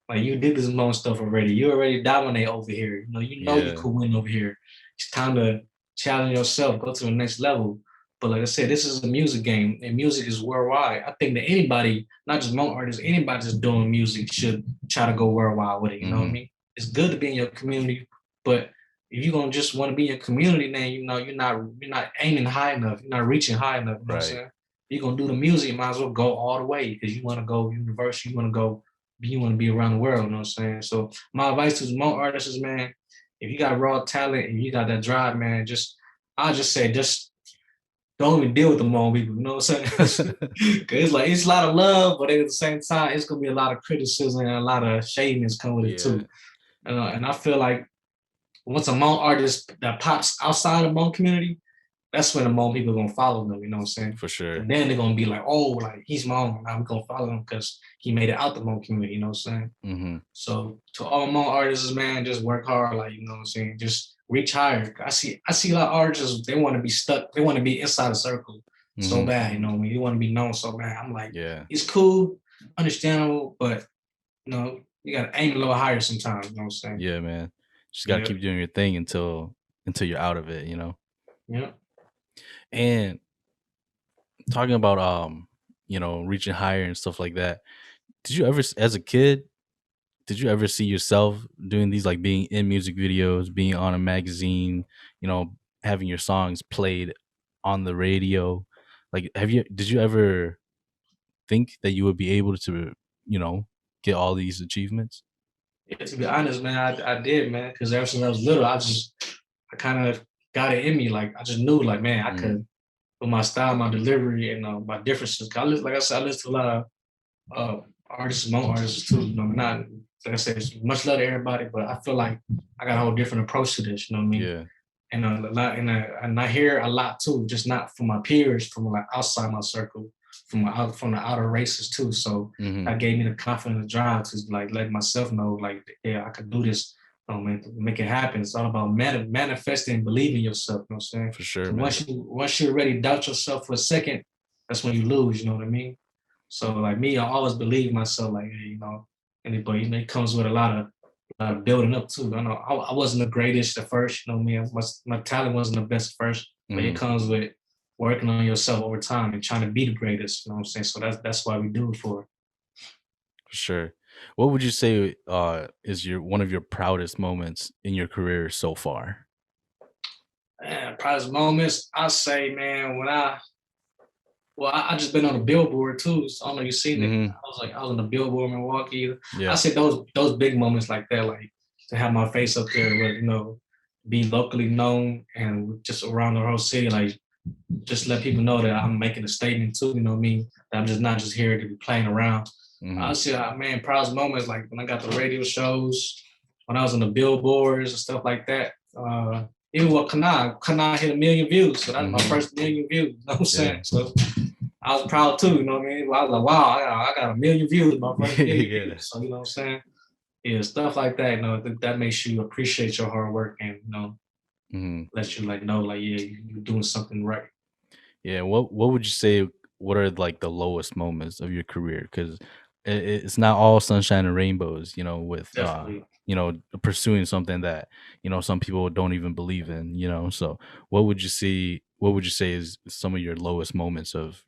like you did this Hmong stuff already. You already dominate over here. You know you Yeah. could win over here. It's time to challenge yourself, go to the next level. But like I said, this is a music game, and music is worldwide. I think that anybody, not just Hmong artists, anybody that's doing music should try to go worldwide with it. You know what I Hmm. mean? It's good to be in your community, but if you're gonna just want to be in your community, then you know you're not aiming high enough. You're not reaching high enough. You know what I'm Right. saying? You're gonna do the music, you might as well go all the way because you want to go universal. You want to be around the world. You know what I'm saying? So my advice to Hmong artists is, man, if you got raw talent and you got that drive, man, just I just say just don't even deal with them wrong people. You know what I'm saying? Cause it's like it's a lot of love, but at the same time, it's gonna be a lot of criticism and a lot of shadiness come with it Yeah, too. And I feel like once a Hmong artist that pops outside of Hmong community, that's when the Hmong people are gonna follow them. You know what I'm saying? for sure. And then they're gonna be like, oh, like he's Hmong, now I'm gonna follow him because he made it out the Hmong community. You know what I'm saying? Hmm. So to all Hmong artists, man, just work hard. Like you know what I'm saying? Just reach higher. I see a lot of artists. They want to be stuck. They want to be inside a circle so Hmm. bad. You know, when you want to be known so bad. I'm like, Yeah, it's cool, understandable, but you know, you gotta aim a little higher sometimes. You know what I'm saying? yeah, man. Just gotta Yeah, keep doing your thing until you're out of it, you know. yeah. And talking about reaching higher and stuff like that. Did you ever, as a kid, did you ever see yourself doing these, like being in music videos, being on a magazine, having your songs played on the radio? Like, did you ever think that you would be able to, you know, get all these achievements? Yeah, to be honest, man, I did, man, because ever since I was little, I kind of got it in me. Like I just knew, like, man, I Mm, could with my style, my delivery, and my differences. 'Cause like I said, I listen to a lot of artists, Hmong artists too. You know, not like I said, much love to everybody, but I feel like I got a whole different approach to this. You know what I mean? yeah. And a lot, and I hear a lot too, just not from my peers, from like outside my circle, from the outer races too. So Hmm. that gave me the confidence, and drive to like let myself know, like, yeah, I could do this. Man, to make it happen. It's all about manifesting and believing yourself. You know what I'm saying? For sure, Because man. once you already doubt yourself for a second, that's when you lose. You know what I mean? So like me, I always believe myself. Like, hey, you know, anybody, you know, it comes with a lot of building up too. I know I wasn't the greatest at first, you know what I mean? My talent wasn't the best at first, but it Hmm. comes with working on yourself over time and trying to be the greatest, you know what I'm saying? So that's why we do it for. For sure. What would you say is your one of your proudest moments in your career so far? Man, proudest moments, I say, man, when I just been on the billboard too. So I don't know you seen it. Hmm. I was on the billboard in Milwaukee. I Yeah. say those big moments like that, like to have my face up there, but you know, be locally known and just around the whole city, like just let people know that I'm making a statement too. You know what I mean? That I'm just not just here to be playing around. Hmm. I see, man, proudest moments like when I got the radio shows, when I was on the billboards and stuff like that. Even with Kana hit 1 million views, so that's my Hmm. first 1 million views. You know what I'm saying? Yeah. So I was proud too. You know what I mean? I was like, wow, I got 1 million views, my first 1 million views. Yeah. So you know what I'm saying? Yeah, stuff like that. You know, that makes you appreciate your hard work and you know Hmm. lets you like know like yeah, you're doing something right. Yeah. What would you say? What are like the lowest moments of your career? Because it's not all sunshine and rainbows. With Definitely. pursuing something that some people don't even believe in. So what would you see? What would you say is some of your lowest moments of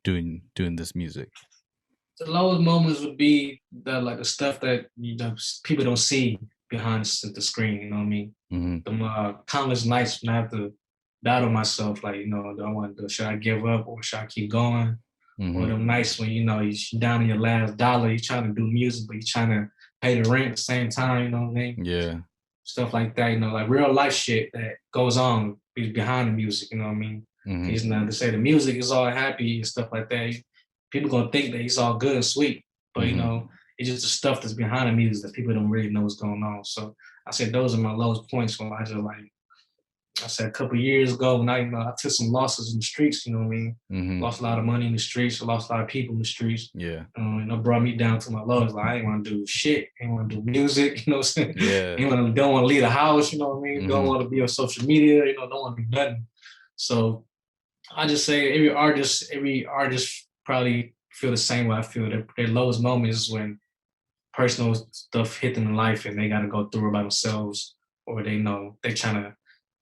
doing this music? The lowest moments would be the stuff that you know people don't see behind the screen. You know what I mean? Hmm. The countless nights when I have to battle myself, like you know, do I want to should I give up or should I keep going? Or Hmm. them nights when you know you're down to your last dollar, you're trying to do music, but you're trying to pay the rent at the same time. You know what I mean? Yeah. Stuff like that. You know, like real life shit that goes on behind the music. You know what I mean? Hmm. Because now to say the music is all happy and stuff like that, people gonna think that it's all good and sweet, but you Hmm. know, it's just the stuff that's behind the music that people don't really know what's going on. So I said those are my lowest points when I just like I said a couple years ago when I took some losses in the streets, you know what I mean? Hmm. Lost a lot of money in the streets, lost a lot of people in the streets. Yeah. Brought me down to my lowest. Like I ain't want to do shit, ain't want to do music, you know what I'm saying? Yeah. Don't want to leave the house, you know what I mean? Don't Hmm. want to be on social media, don't want to do nothing. So I just say every artist probably feel the same way I feel. Their lowest moments is when personal stuff hit them in life and they got to go through it by themselves, or they know they trying to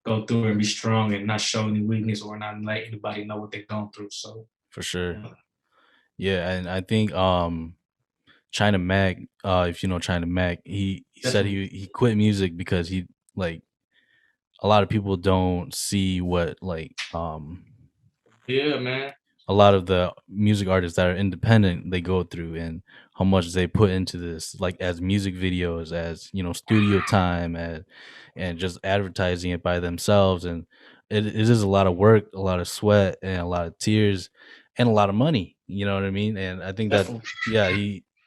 go through it and be strong and not show any weakness or not let anybody know what they're going through. So, For sure. yeah, Yeah, and I think China Mac, if you know China Mac, he said definitely. he quit music because he like a lot of people don't see what Yeah, man. a lot of the music artists that are independent they go through and how much they put into this, like as music videos, as studio time, and just advertising it by themselves. And it is a lot of work, a lot of sweat, and a lot of tears, and a lot of money. You know what I mean? And I think that Definitely. yeah,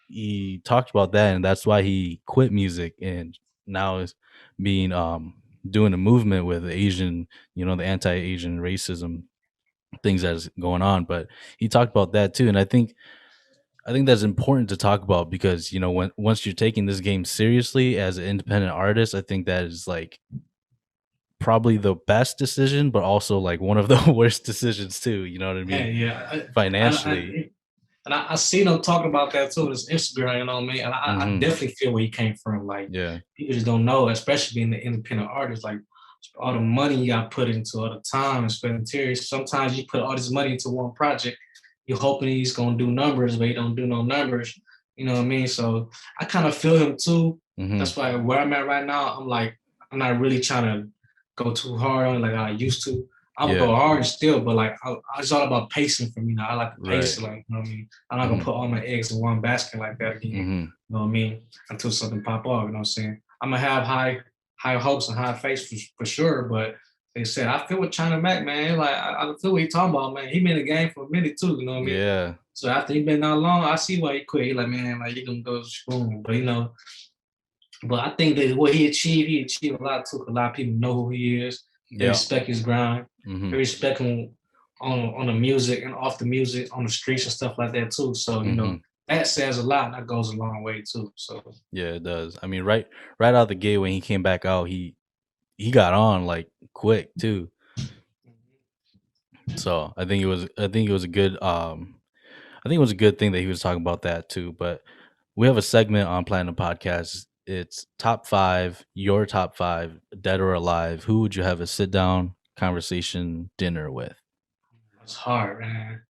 he talked about that, and that's why he quit music and now is being doing a movement with Asian, the anti-Asian racism things that's going on. But he talked about that too, and I think that's important to talk about because when once you're taking this game seriously as an independent artist, I think that is like probably the best decision, but also like one of the worst decisions too. You know what I Yeah, mean? yeah. Financially. I seen him talking about that too on his Instagram, you know what I mean? And I Hmm. definitely feel where he came from. Like Yeah. people just don't know, especially being the independent artist, like all the money you got put into all the time and spending tears. Sometimes you put all this money into one project, you're hoping he's gonna do numbers, but he don't do no numbers. You know what I mean? So I kind of feel him too. Hmm. That's why where I'm at right now, I'm like, I'm not really trying to go too hard on it like I used to. I'm gonna Yeah. go hard still, but like it's all about pacing for me now. I like to pace Right. it, like you know what I mean. I'm not gonna Hmm. put all my eggs in one basket like that again. You Hmm. know what I mean? Until something pop off. You know what I'm saying? I'm gonna have high hopes and high faith for sure, but they said I feel with China Mac, man. Like I feel what he talking about, man. He been in the game for a minute too. You know what I mean? Yeah. So after he been that long, I see why he quit. He like, man, like you gonna go spoon, but but I think that what he achieved a lot too. A lot of people know who he is. They Yeah. respect his grind. Hmm. They respect him on the music and off the music, on the streets and stuff like that too. So Hmm. that says a lot. That goes a long way too. So Yeah, it does. I mean, right out the gate when he came back out, he got on like quick too. So I think it was a good I think it was a good thing that he was talking about that too. But we have a segment on Platinum Podcast. It's top five, your top five, dead or alive. Who would you have a sit down conversation dinner with? that's hard, man.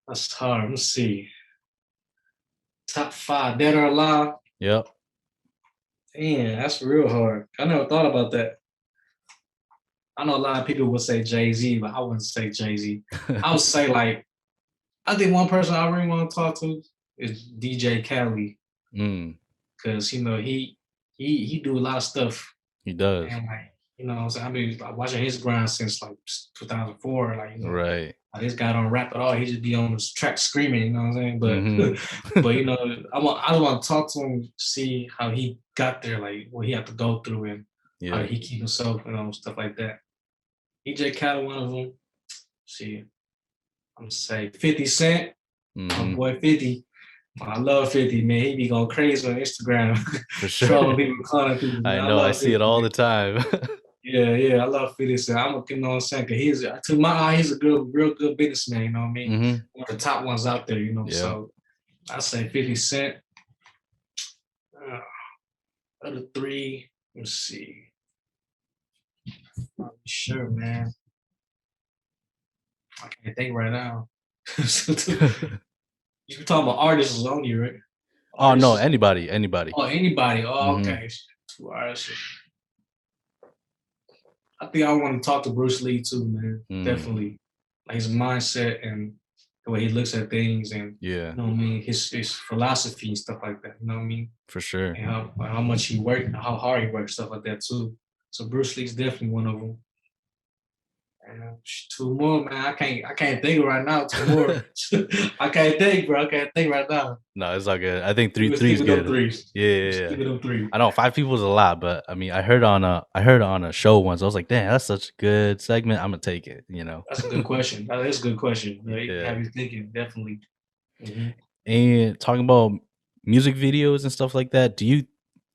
That's hard. Let's see. Top five, dead or alive. Yep. Damn, that's real hard. I never thought about that. I know a lot of people would say Jay Z, but I wouldn't say Jay Z. I would say like I think one person I really want to talk to is DJ Khaled Mm, because he do a lot of stuff he does. and like what I'm saying, I mean like, watching his grind since like 2004, like Right. like, this guy don't rap at all. He just be on the track screaming, you know what I'm saying? But Hmm. but I want to talk to him, see how he got there, like what he had to go through and how Yeah. did he keep himself, stuff like that. EJ Khaled, one of them. See, I'm gonna say 50 Cent, my Hmm. boy 50. I love 50, man. He be going crazy on Instagram, For sure. trolling people, calling people, I man. I know. I love see 50, it all man. the time. Yeah, yeah, I love 50 Cent. You know what I'm saying? Cause to my eye, he's a good, real good businessman, you know what I mean? Hmm. One of the top ones out there, Yeah. So I say 50 Cent. Uh, other three, let's see. Not sure, man. I can't think right now. You were talking about artists only, right? Oh no, Artists. anybody, anybody. Oh, anybody. Oh, Hmm. okay. Two artists. I think I want to talk to Bruce Lee too, man. Mm, Definitely. Like his mindset and the way he looks at things and yeah, what I mean, his philosophy and stuff like that. You know what I mean? for sure. And how much he worked and how hard he worked, stuff like that too. So Bruce Lee's definitely one of them. And two more, man. I can't think right now. Two more. I can't think, bro. I can't think right now. No, it's all good. I think We three will three stick is with them good. threes. Yeah, We'll yeah, stick yeah. with them three. I know 5 people is a lot, but I mean, I heard on a show once. I was like, damn, that's such a good segment. I'm gonna take it. That's a good question. That is a good question. You Yeah. have you thinking, definitely. Mhm. And talking about music videos and stuff like that,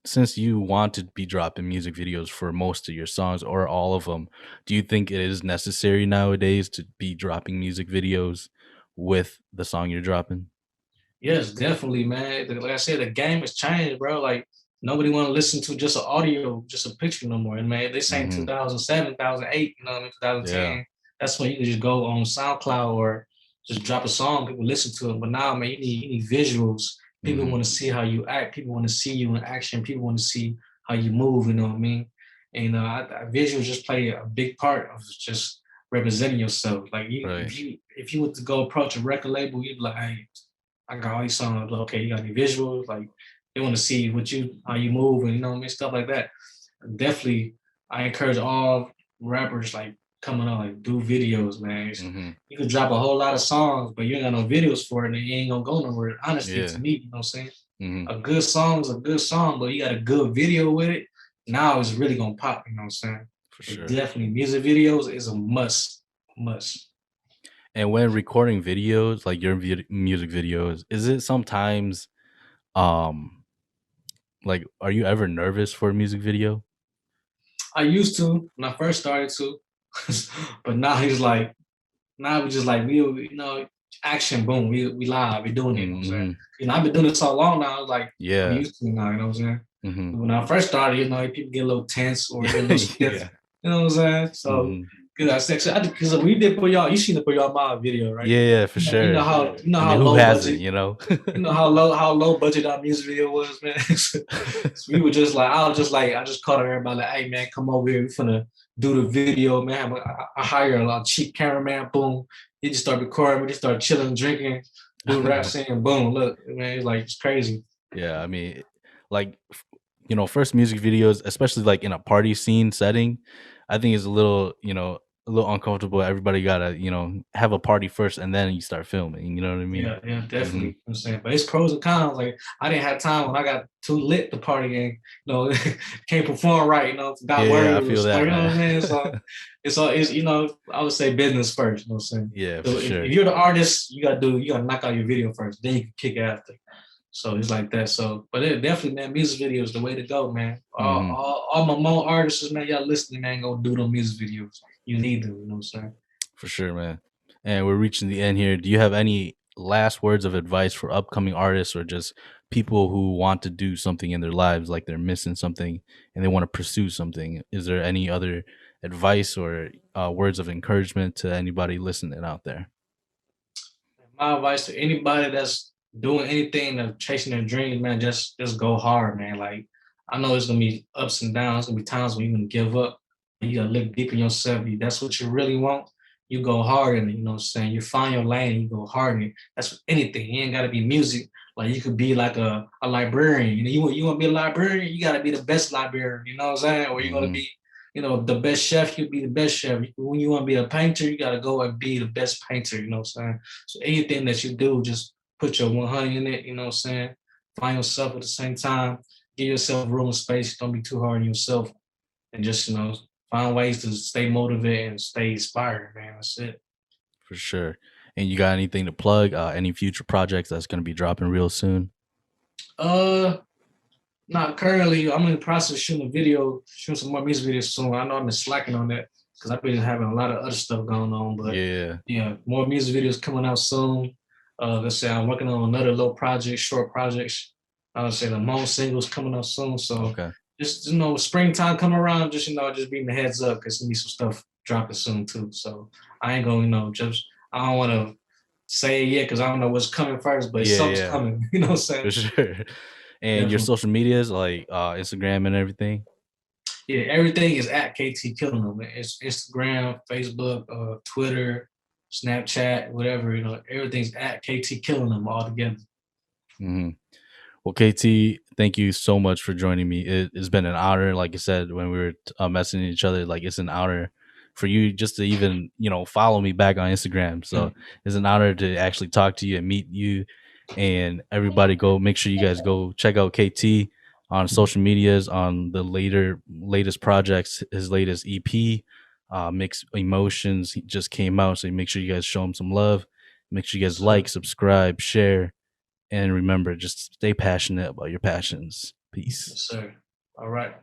since you want to be dropping music videos for most of your songs or all of them, do you think it is necessary nowadays to be dropping music videos with the song you're dropping? Yes, definitely, man. Like I said, the game has changed, bro. Like nobody want to listen to just an audio, just a picture no more. And man, this ain't Hmm. 2007, 2008, you know what I mean, Yeah. 2010. That's when you can just go on SoundCloud or just drop a song, people listen to it. But now, man, you need visuals. People Hmm. want to see how you act. People want to see you in action. People want to see how you move. You know what I mean? And visuals just play a big part of just representing yourself. Like Right. if you were to go approach a record label, you'd be like, hey, I got all these songs. Okay, you got any visuals? Like they want to see how you move and stuff like that. Definitely, I encourage all rappers like coming on like do videos, man. Mhm. You could drop a whole lot of songs, but you ain't got no videos for it, and you ain't gonna go nowhere. Honestly, to Yeah. me, you know what I'm saying? Mhm. A good song is a good song, but you got a good video with it. Now it's really gonna pop. You know what I'm saying? For But sure. definitely, music videos is a must. And when recording videos, like your music videos, is it sometimes um like are you ever nervous for a music video? I used to when I first started to, but now he's like now we just like action, boom, we live, we doing it, you know what I'm saying? Mhm. I've been doing it so long now, it's like I'm Yeah. used to it now, you know what I'm saying? Mhm. When I first started, people get a little tense or get a little stiff, Yeah. you know what I'm saying? So Mhm. because I said, because we did put y'all, you seen the put y'all my video, right? Yeah, yeah, for You know sure. how you know I how mean, who low budget hasn't, you know? you know how low budget our music video was, man. So we were just like, I just called everybody like, hey man, come over here. We finna do the video, man. I hire a cheap cameraman, boom. He just start recording, we just start chilling, drinking, do rap singing, boom. Look, man, it's crazy. Yeah, I mean, like, first music videos, especially like in a party scene setting, I think is a little, a little uncomfortable. Everybody gotta, have a party first and then you start filming. You know what I mean? Yeah, yeah, definitely. Hmm. You know what I'm saying, but it's pros and cons. Like I didn't have time when I got too lit to party and can't perform right. Yeah, Forgot yeah, I words or feel stuff. that, You know what man. I'm saying? So it's all is I would say business first. You know what I'm saying? Yeah, for So if sure. you're the artist, you gotta knock out your video first, then you can kick after. So it's like that. So, but it definitely, man, music video is the way to go, man. Hmm. All my more artists, man, y'all listening, man, go do them music videos. You need them. You know what I'm saying? For sure, man. And we're reaching the end here. Do you have any last words of advice for upcoming artists or just people who want to do something in their lives, like they're missing something and they want to pursue something? Is there any other advice or words of encouragement to anybody listening out there? My advice to anybody that's doing anything to chasing their dreams, man, just go hard, man. Like I know it's gonna be ups and downs, gonna be times when you're gonna give up. You gotta look deep in yourself. That's what you really want. You go hard in it, you know what I'm saying? You find your lane, you go hard in it. That's with anything. You ain't gotta be music. Like you could be like a librarian. You want to be a librarian, you gotta be the best librarian, you know what I'm saying? Or you're gonna Hmm. be the best chef, you be the best chef. When you want to be a painter, you got to go and be the best painter, you know what I'm saying? So anything that you do, just put your 100 in it, you know what I'm saying? Find yourself at the same time, give yourself room and space, don't be too hard on yourself, and just, find ways to stay motivated and stay inspired, man. That's it. For sure. And you got anything to plug? Any future projects that's going to be dropping real soon? Uh, Not currently. I'm in the process of shooting a video, shooting some more music videos soon. I know I've been slacking on that because I've been having a lot of other stuff going on. But Yeah. yeah, more music videos coming out soon. Let's say I'm working on another little project, short projects. I would say the most singles coming out soon. So Okay. just springtime coming around, just just be my heads up because need some stuff dropping soon too. So I ain't going, just I don't want to say it yet because I don't know what's coming first, but Yeah, something's yeah. coming. You know what I'm saying? For sure. And your Definitely. social medias like Instagram and everything? Yeah, everything is at KT Killing Them. It's Instagram, Facebook, Twitter, Snapchat, whatever. Everything's at KT Killing Them all together. Hmm. Well, KT, thank you so much for joining me. It's been an honor. Like I said, when we were messaging each other, like it's an honor for you just to even, follow me back on Instagram. So it's an honor to actually talk to you and meet you. And everybody go make sure you guys go check out KT on social medias on the latest projects, his latest EP, Mixed Emotions he just came out. So make sure you guys show him some love. Make sure you guys So, like, subscribe, share and remember, just stay passionate about your passions. Peace. yes, sir. All right.